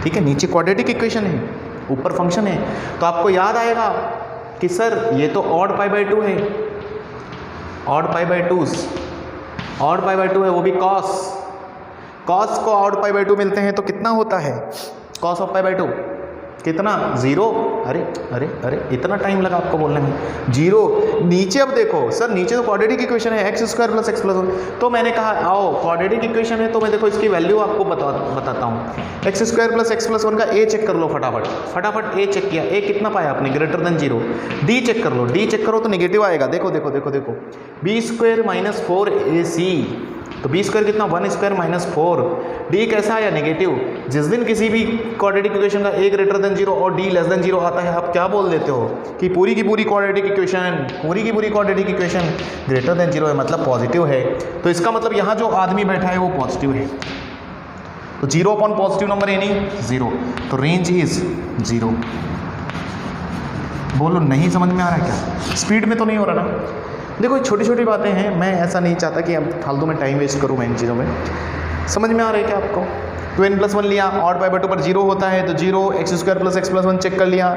ठीक है। नीचे क्वाड्रेटिक इक्वेशन है, ऊपर फंक्शन है। तो आपको याद आएगा कि सर ये तो ऑड π/2 है, ऑड π/2s, ऑड π/2 है, वो भी कॉस को ऑड π/2 मिलते हैं तो कितना होता है, कॉस ऑफ π/2 कितना 0, अरे अरे अरे इतना टाइम लगा आपको बोलने में, 0। नीचे अब देखो सर, नीचे तो क्वाड्रेटिक इक्वेशन है x² + x + 1, तो मैंने कहा आओ क्वाड्रेटिक इक्वेशन है तो मैं देखो इसकी वैल्यू आपको बताता हूँ। x² + x + 1 का a चेक कर लो फटाफट a चेक किया, a कितना पाया आपने, > 0। d चेक कर लो, d चेक करो तो निगेटिव आएगा, देखो देखो देखो देखो, b² - 4ac, तो b² कितना 1² - 4, d कैसा आया नेगेटिव। जिस दिन किसी भी क्वाड्रेटिक इक्वेशन का a > 0 और d < 0 आता है, आप क्या बोल देते हो कि पूरी की पूरी क्वाड्रेटिक इक्वेशन ग्रेटर देन 0 है, मतलब पॉजिटिव है। तो इसका मतलब यहाँ जो आदमी बैठा है वो पॉजिटिव है, तो 0 अपॉन पॉजिटिव नंबर यानी 0, तो रेंज इज 0। बोलो नहीं समझ में आ रहा है क्या, स्पीड में तो नहीं हो रहा ना। देखो छोटी छोटी बातें हैं, मैं ऐसा नहीं चाहता कि अब फालतू में टाइम वेस्ट करूँ मैं इन चीज़ों में। समझ में आ रहा है क्या आपको। 2n + 1 लिया, ऑड बाई 2 पर 0 होता है तो 0, x² + x + 1 चेक कर लिया,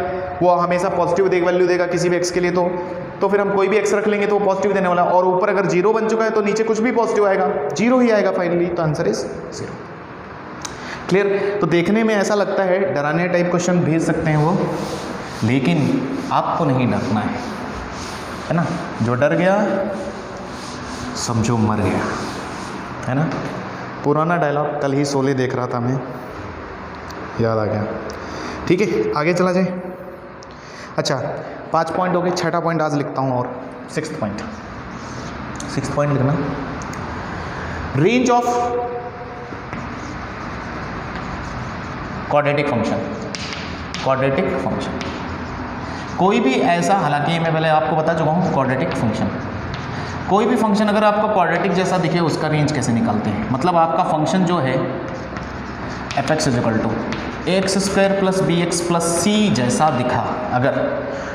वो हमेशा पॉजिटिव वैल्यू देगा किसी भी x के लिए, तो फिर हम कोई भी x रख लेंगे तो वो पॉजिटिव देने वाला, और ऊपर अगर 0 बन चुका है तो नीचे कुछ भी पॉजिटिव आएगा, 0 ही आएगा फाइनली, तो आंसर इज 0। क्लियर। तो देखने में ऐसा लगता है डराने टाइप क्वेश्चन भेज सकते हैं वो, लेकिन आपको नहीं डरना है ना। जो डर गया समझो मर गया, है ना। पुराना डायलॉग, कल ही शोले देख रहा था मैं, याद आ गया। ठीक है आगे चला जाए। अच्छा 5 पॉइंट हो गए, 6ठा पॉइंट आज लिखता हूँ, और 6th पॉइंट लिखना, रेंज ऑफ क्वाड्रेटिक फंक्शन। कोई भी ऐसा, हालांकि मैं पहले आपको बता चुका हूँ क्वाड्रेटिक फंक्शन, कोई भी फंक्शन अगर आपको क्वाड्रेटिक जैसा दिखे उसका रेंज कैसे निकालते हैं। मतलब आपका फंक्शन जो है f(x) = ax² + bx + c जैसा दिखा अगर,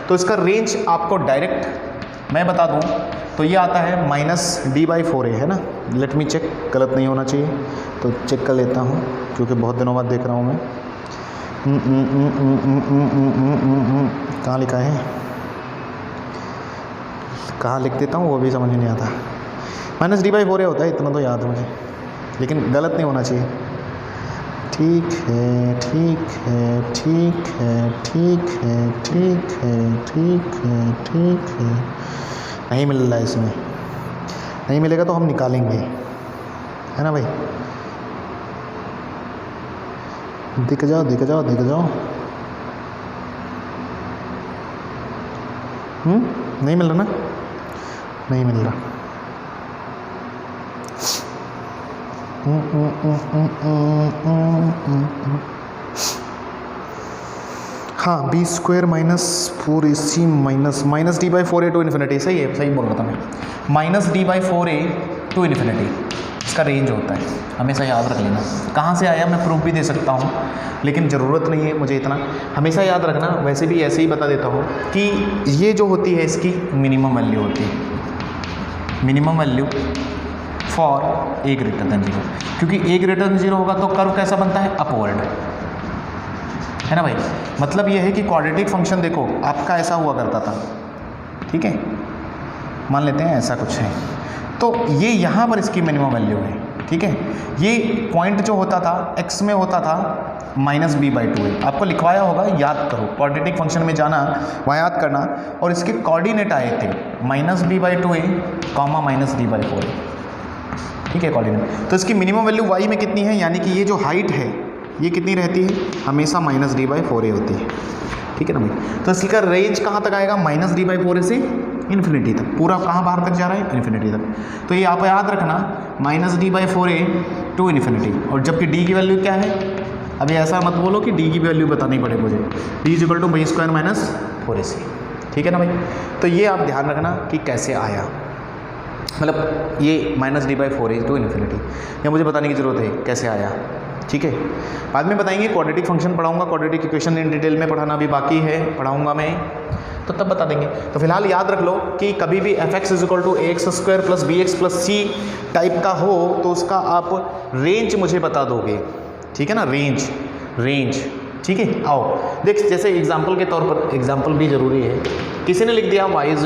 तो इसका रेंज आपको डायरेक्ट मैं बता दूं तो ये आता है -d/4a, है ना। लेट मी चेक, गलत नहीं होना चाहिए तो चेक कर लेता हूँ, क्योंकि बहुत दिनों बाद देख रहा हूँ मैं। कहाँ लिखा है, कहाँ लिख देता हूँ वो भी समझ नहीं आता। -d/4a होता है, इतना तो याद है मुझे, लेकिन गलत नहीं होना चाहिए। ठीक है ठीक है ठीक है ठीक है ठीक है ठीक है ठीक है, नहीं मिल रहा है इसमें, नहीं मिलेगा तो हम निकालेंगे, है ना भाई। दिख जाओ दिख जाओ दिख जाओ। नहीं मिल रहा ना, नहीं मिल रहा। हाँ b² - 4ac minus d/4a to infinity, सही है, सही बोल रहा था मैं, -d/4a टू इन्फिनिटी इसका रेंज होता है, हमेशा याद रख लेना। कहाँ से आया मैं प्रूफ भी दे सकता हूँ, लेकिन ज़रूरत नहीं है मुझे इतना, हमेशा याद रखना। वैसे भी ऐसे ही बता देता हूँ कि ये जो होती है इसकी मिनिमम वैल्यू होती है, मिनिमम वैल्यू फॉर a > 0, क्योंकि a > 0 होगा तो कर्व कैसा बनता है, अपवर्ड, है ना भाई। मतलब ये है कि क्वाड्रेटिक फंक्शन देखो आपका ऐसा हुआ करता था, ठीक है, मान लेते हैं ऐसा कुछ है, तो ये यहाँ पर इसकी मिनिमम वैल्यू है, ठीक है। ये पॉइंट जो होता था x में होता था -b/2a, आपको लिखवाया होगा, याद करो, क्वाड्रेटिक फंक्शन में जाना, वहाँ याद करना, और इसके कोऑर्डिनेट आए थे -b/2a, -d/4a, ठीक है, कोऑर्डिनेट। तो इसकी मिनिमम वैल्यू y में कितनी है, यानी कि ये जो हाइट है ये कितनी रहती है, हमेशा -d/4a होती है, ठीक है ना भाई। तो इसका रेंज कहाँ तक आएगा, -d/4a से इन्फिनिटी तक, पूरा कहाँ बाहर तक जा रहा है, इन्फिनिटी तक। तो ये आप याद रखना -d/4a टू इन्फिनिटी, और जबकि d की वैल्यू क्या है, अभी ऐसा मत बोलो कि d की वैल्यू बतानी पड़े मुझे, d = b² - 4ac, ठीक है ना भाई। तो ये आप ध्यान रखना कि कैसे आया, मतलब ये -d/4a टू इन्फिनिटी, ये मुझे बताने की ज़रूरत है कैसे आया, ठीक है। बाद में बताएंगे, क्वाड्रेटिक फंक्शन पढ़ाऊंगा, क्वाड्रेटिक इक्वेशन इन डिटेल में पढ़ाना भी बाकी है, पढ़ाऊंगा मैं, तो तब बता देंगे। तो फिलहाल याद रख लो कि कभी भी f(x) = ax² + bx + c type का हो तो उसका आप रेंज मुझे बता दोगे, ठीक है ना, रेंज, ठीक है। आओ देख, जैसे एग्जाम्पल के तौर पर, एग्जाम्पल भी ज़रूरी है, किसी ने लिख दिया y =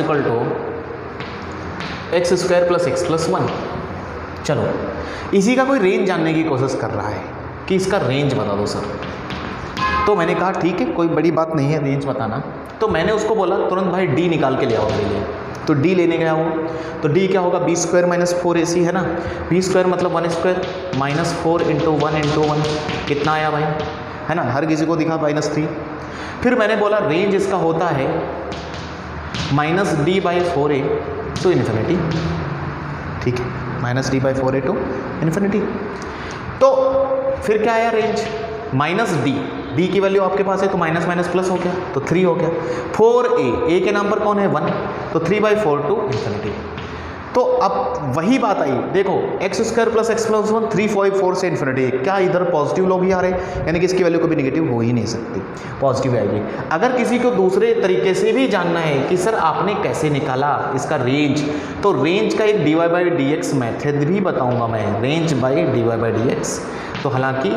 x² + x + 1, चलो इसी का कोई रेंज जानने की कोशिश कर रहा है कि इसका रेंज बता दो सर, तो मैंने कहा ठीक है, कोई बड़ी बात नहीं है रेंज बताना। तो मैंने उसको बोला तुरंत भाई डी निकाल के ले आओ मेरे लिए। तो डी लेने गया वो, तो डी क्या होगा, बी स्क्वायर माइनस 4ac है ना, बी स्क्वायर मतलब 1 स्क्वायर माइनस 4 इंटू 1 कितना आया भाई, है ना, हर किसी को दिखा -3। फिर मैंने बोला रेंज इसका होता है -d/4a टू इन्फिनिटी, ठीक है, -d/4a टू इन्फिनिटी। तो फिर क्या आया रेंज, -d, d की वैल्यू आपके पास है तो माइनस माइनस प्लस हो गया तो 3 हो गया, 4a, के नाम पर कौन है 1, तो 3/4 टू इन्फिनिटी। तो अब वही बात आई, देखो x square plus x plus 1 3/4 से इन्फिनिटी, क्या इधर पॉजिटिव लोग ही आ रहे हैं, यानी कि इसकी वैल्यू कभी नेगेटिव हो ही नहीं सकती, पॉजिटिव आएगी। अगर किसी को दूसरे तरीके से भी जानना है कि सर आपने कैसे निकाला इसका रेंज, तो रेंज का एक dy/dx मेथड भी बताऊंगा मैं, रेंज बाई dy/dx। तो हालांकि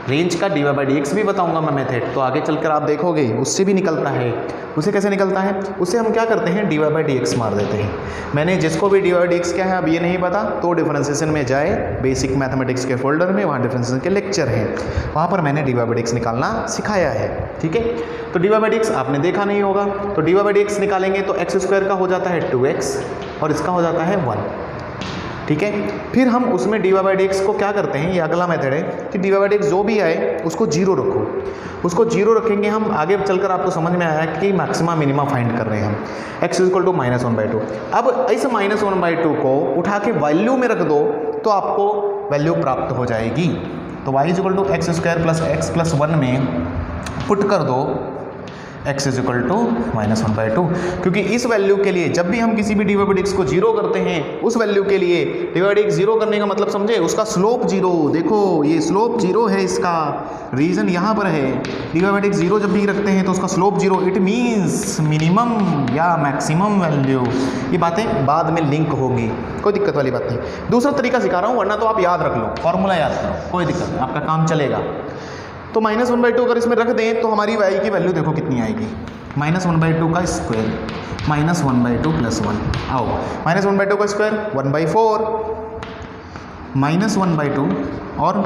रेंज का dy/dx भी बताऊंगा मैं मेथड, तो आगे चलकर आप देखोगे उससे भी निकलता है। उसे कैसे निकलता है, उसे हम क्या करते हैं dy/dx मार देते हैं। मैंने जिसको भी dy/dx क्या है अब ये नहीं पता तो डिफरेंशिएशन में जाए, बेसिक मैथमेटिक्स के फोल्डर में, वहाँ डिफरेंशिएशन के लेक्चर हैं, वहाँ पर मैंने dy/dx निकालना सिखाया है, ठीक है। तो dy/dx आपने देखा नहीं होगा, तो dy/dx निकालेंगे तो एक्स स्क्वायर का हो जाता है 2x और इसका हो जाता है 1, ठीक है। फिर हम उसमें dy/dx को क्या करते हैं, ये अगला मेथड है कि dy/dx जो भी आए उसको 0 रखो, उसको 0 रखेंगे हम। आगे चलकर आपको समझ में आया कि मैक्सिमा मिनिमा फाइंड कर रहे हैं हम, x इक्वल टू -1/2। अब इस -1/2 को उठा के वैल्यू में रख दो तो आपको वैल्यू प्राप्त हो जाएगी। तो y equal to x square plus x plus 1 में पुट कर दो x इज इक्वल टू -1/2, क्योंकि इस वैल्यू के लिए जब भी हम किसी भी dy/dx को 0 करते हैं, उस वैल्यू के लिए dy/dx 0 करने का मतलब समझे, उसका स्लोप 0, देखो ये स्लोप 0 है, इसका रीजन यहाँ पर है, dy/dx 0 जब भी रखते हैं तो उसका स्लोप 0, इट मीन्स मिनिमम या मैक्सिमम वैल्यू। ये बातें बाद में लिंक होगी, कोई दिक्कत वाली बात नहीं। दूसरा तरीका सिखा रहा हूँ, वरना तो आप याद रख लो, फॉर्मूला याद करो, कोई दिक्कत नहीं, आपका काम चलेगा। तो -1/2 अगर इसमें रख दें तो हमारी y की वैल्यू देखो कितनी आएगी, -1/2 का स्क्वायर -1/2 प्लस 1, आओ -1/2 का स्क्वायर 1/4 -1/2 और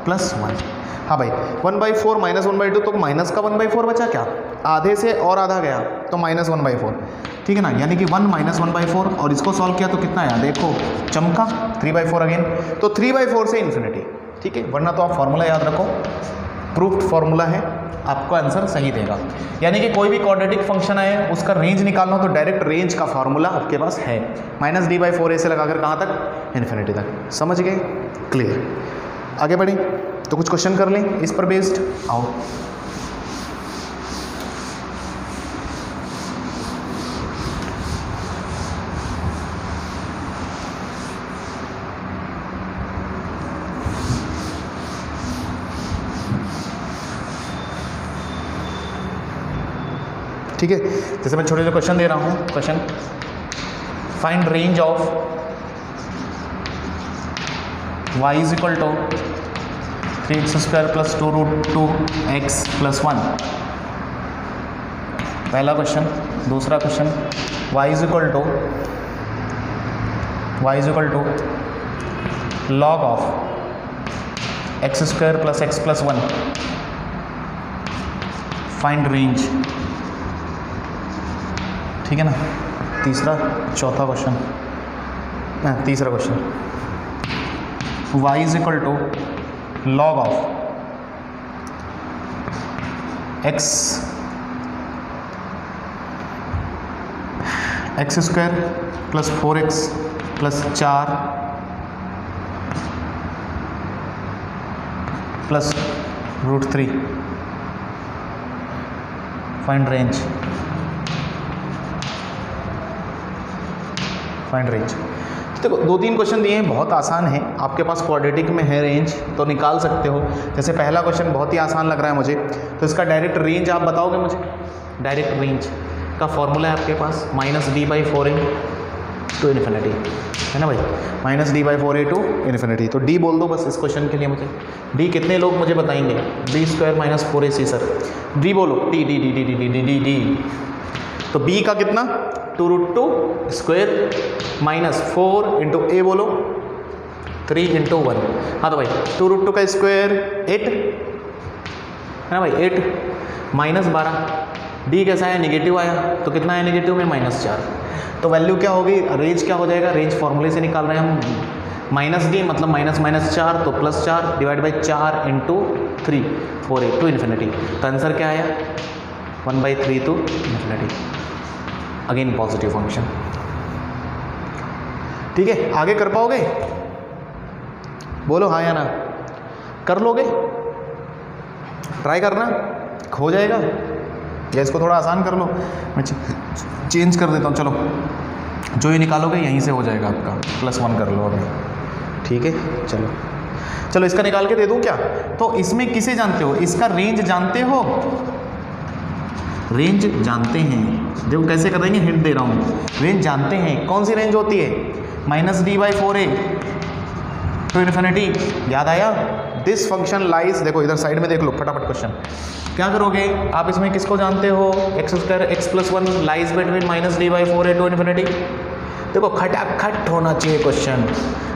प्लस 1, हाँ भाई 1/4 -1/2 तो माइनस का 1/4 बचा, क्या आधे से और आधा गया तो -1/4, ठीक है ना, यानी कि 1 -1/4 और इसको सॉल्व किया तो कितना आया, देखो चमका 3/4 अगेन, तो 3/4 से इन्फिनिटी, ठीक है। वरना तो आप फॉर्मूला याद रखो, प्रूफ्ड फॉर्मूला है, आपको आंसर सही देगा। यानी कि कोई भी क्वाड्रेटिक फंक्शन है उसका रेंज निकालना हो तो डायरेक्ट रेंज का फॉर्मूला आपके पास है, -d/4a से लगाकर कहाँ तक, इन्फिनिटी तक। समझ गए, क्लियर। आगे बढ़ें तो कुछ क्वेश्चन कर लें इस पर बेस्ड, आओ। ठीक है, जैसे मैं छोटे छोटे क्वेश्चन दे रहा हूँ, question find range of y is equal to 3x² plus 2√2x plus 1, पहला क्वेश्चन। दूसरा question y is equal to log of x² plus x plus 1, find range, ठीक है ना। तीसरा question y is equal to log of x² plus 4x plus 4 plus √3, find range, देखो 2-3 question दिए हैं, बहुत आसान है, आपके पास क्वाड्रेटिक में है रेंज तो निकाल सकते हो। जैसे पहला क्वेश्चन बहुत ही आसान लग रहा है मुझे, तो इसका डायरेक्ट रेंज आप बताओगे मुझे, डायरेक्ट रेंज का फॉर्मूला है आपके पास -d/4a टू इन्फिनिटी, है ना भाई, -d/4a टू इन्फिनिटी। तो d बोल दो बस इस क्वेश्चन के लिए मुझे, d कितने लोग मुझे बताएंगे, b² - 4ac सर, d बोलो, d। तो b का कितना 2√2 स्क्वायर -4 इंटू a बोलो 3 इंटू 1, हाँ तो भाई 2√2 का स्क्वायर 8 है ना भाई, 8 माइनस 12, डी कैसा है, नेगेटिव आया, तो कितना है नेगेटिव में, -4। तो वैल्यू क्या होगी, रेंज क्या हो जाएगा, रेंज फॉर्मूले से निकाल रहे हैं हम, -d मतलब -4 तो +4 divide by 4 into 3 4a to infinity. तो आंसर क्या आया, 1/3 to infinity, again positive function. ठीक है, आगे कर पाओगे, बोलो हाँ या ना, कर लोगे, ट्राई करना, हो जाएगा, या इसको थोड़ा आसान कर लो, मैं चेंज कर देता हूँ। चलो जो ये निकालोगे यहीं से हो जाएगा आपका, +1 कर लो अभी। ठीक है, चलो चलो इसका निकाल के दे दूँ क्या। तो इसमें किसे जानते हो, इसका रेंज जानते हो, रेंज जानते हैं, देखो कैसे करेंगे, हिंट दे रहा हूँ, रेंज जानते हैं। कौन सी रेंज होती है, -d/4a टू इन्फिनिटी, याद आया। दिस फंक्शन लाइज, देखो इधर साइड में देख लो फटाफट क्वेश्चन, क्या करोगे आप, इसमें किसको जानते हो, x² x+1 lies between -d/4a to infinity. देखो खटाखट होना चाहिए question,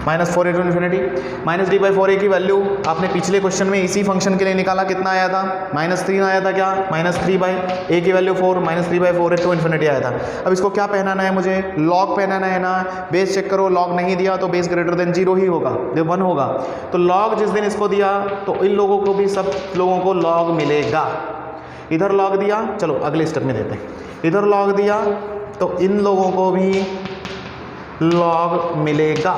-4a to infinity. -d/4a की वैल्यू आपने पिछले क्वेश्चन में इसी फंक्शन के लिए निकाला, कितना आया था, -3 आया था, क्या -3/a की वैल्यू 4, -3/4a टू इन्फिनिटी आया था। अब इसको क्या पहनाना है मुझे, लॉग पहनाना है ना, बेस चेक करो, लॉग नहीं दिया तो बेस ग्रेटर देन 0 ही होगा, जो 1 होगा। तो लॉग जिस दिन इसको दिया तो इन लोगों को भी, सब लोगों को लॉग मिलेगा। इधर लॉग दिया, चलो अगले स्टेप में देते हैं, इधर लॉग दिया तो इन लोगों को भी लॉग मिलेगा।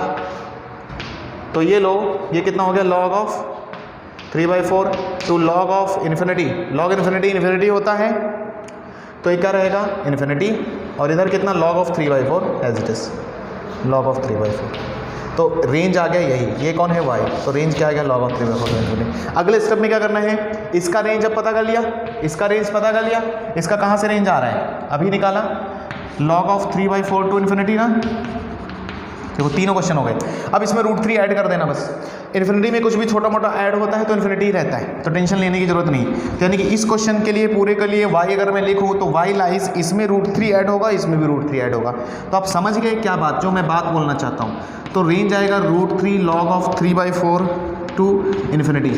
तो ये लो, ये कितना हो गया, log of 3/4 to log of infinity, log infinity होता है, तो ये क्या रहेगा इन्फिनिटी, और इधर कितना log of 3/4 as it is, log of 3/4। तो रेंज आ गया यही, ये कौन है y, तो रेंज क्या आ गया, log ऑफ 3/4 इन्फिनिटी। अगले स्टेप में क्या करना है, इसका रेंज अब पता कर लिया, इसका रेंज पता कर लिया, इसका कहाँ से रेंज आ रहा है अभी निकाला, log ऑफ 3/4 टू इन्फिनिटी ना, देखो तीनों क्वेश्चन हो गए। अब इसमें √3 ऐड कर देना बस, इन्फिनिटी में कुछ भी छोटा मोटा ऐड होता है तो इन्फिनिटी ही रहता है, तो टेंशन लेने की जरूरत नहीं। तो यानी कि इस क्वेश्चन के लिए पूरे के लिए y अगर मैं लिखूँ तो y लाइज, इसमें √3 ऐड होगा, इसमें भी √3 ऐड होगा। तो आप समझ गए क्या बात, जो मैं बात बोलना चाहता हूँ। तो रेंज आएगा √3 log of 3/4 to infinity,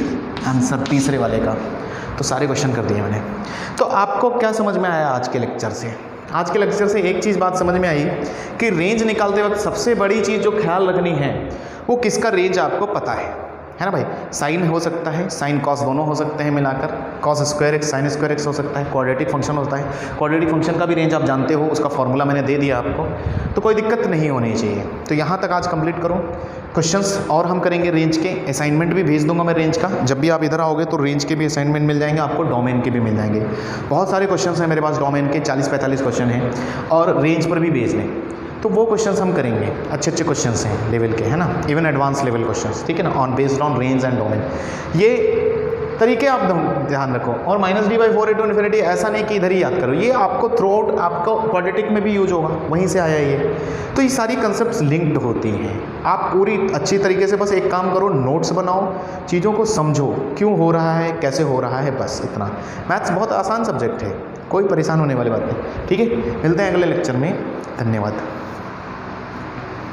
answer तीसरे वाले का। तो सारे क्वेश्चन कर दिए मैंने। तो आपको क्या समझ में आया आज के लेक्चर से, आज के लेक्चर से एक चीज़ बात समझ में आई कि रेंज निकालते वक्त सबसे बड़ी चीज़ जो ख्याल रखनी है वो किसका रेंज आपको पता है ना भाई। साइन हो सकता है, साइन कॉस दोनों हो सकते हैं मिलाकर, cos square x sign square x हो सकता है, क्वाड्रेटिक फंक्शन होता है, क्वाड्रेटिक फंक्शन का भी रेंज आप जानते हो, उसका फॉर्मूला मैंने दे दिया आपको, तो कोई दिक्कत नहीं होनी चाहिए। तो यहाँ तक आज कंप्लीट करो क्वेश्चंस, और हम करेंगे रेंज के, असाइनमेंट भी भेज दूंगा मैं रेंज का, जब भी आप इधर आओगे तो रेंज के भी असाइनमेंट मिल जाएंगे आपको, डोमेन के भी मिल जाएंगे। बहुत सारे क्वेश्चंस हैं मेरे पास डोमेन के, 40-45 क्वेश्चन हैं, और रेंज पर भी भेज लें, तो वो क्वेश्चंस हम करेंगे। अच्छे अच्छे क्वेश्चंस हैं लेवल के, है ना, इवन एडवांस लेवल क्वेश्चंस, ठीक है ना, on based on range and domain. ये तरीके आप ध्यान रखो, और -d/4a टू इन्फिनिटी ऐसा नहीं कि इधर ही याद करो, ये आपको थ्रू आउट आपको क्वाड्रेटिक में भी यूज होगा, वहीं से आया ये। तो ये सारी कंसेप्ट्स लिंक्ड होती हैं। आप पूरी अच्छी तरीके से बस एक काम करो, नोट्स बनाओ, चीज़ों को समझो क्यों हो रहा है, कैसे हो रहा है, बस इतना। मैथ्स बहुत आसान सब्जेक्ट है, कोई परेशान होने वाली बात नहीं, ठीक है। मिलते हैं अगले लेक्चर में, धन्यवाद।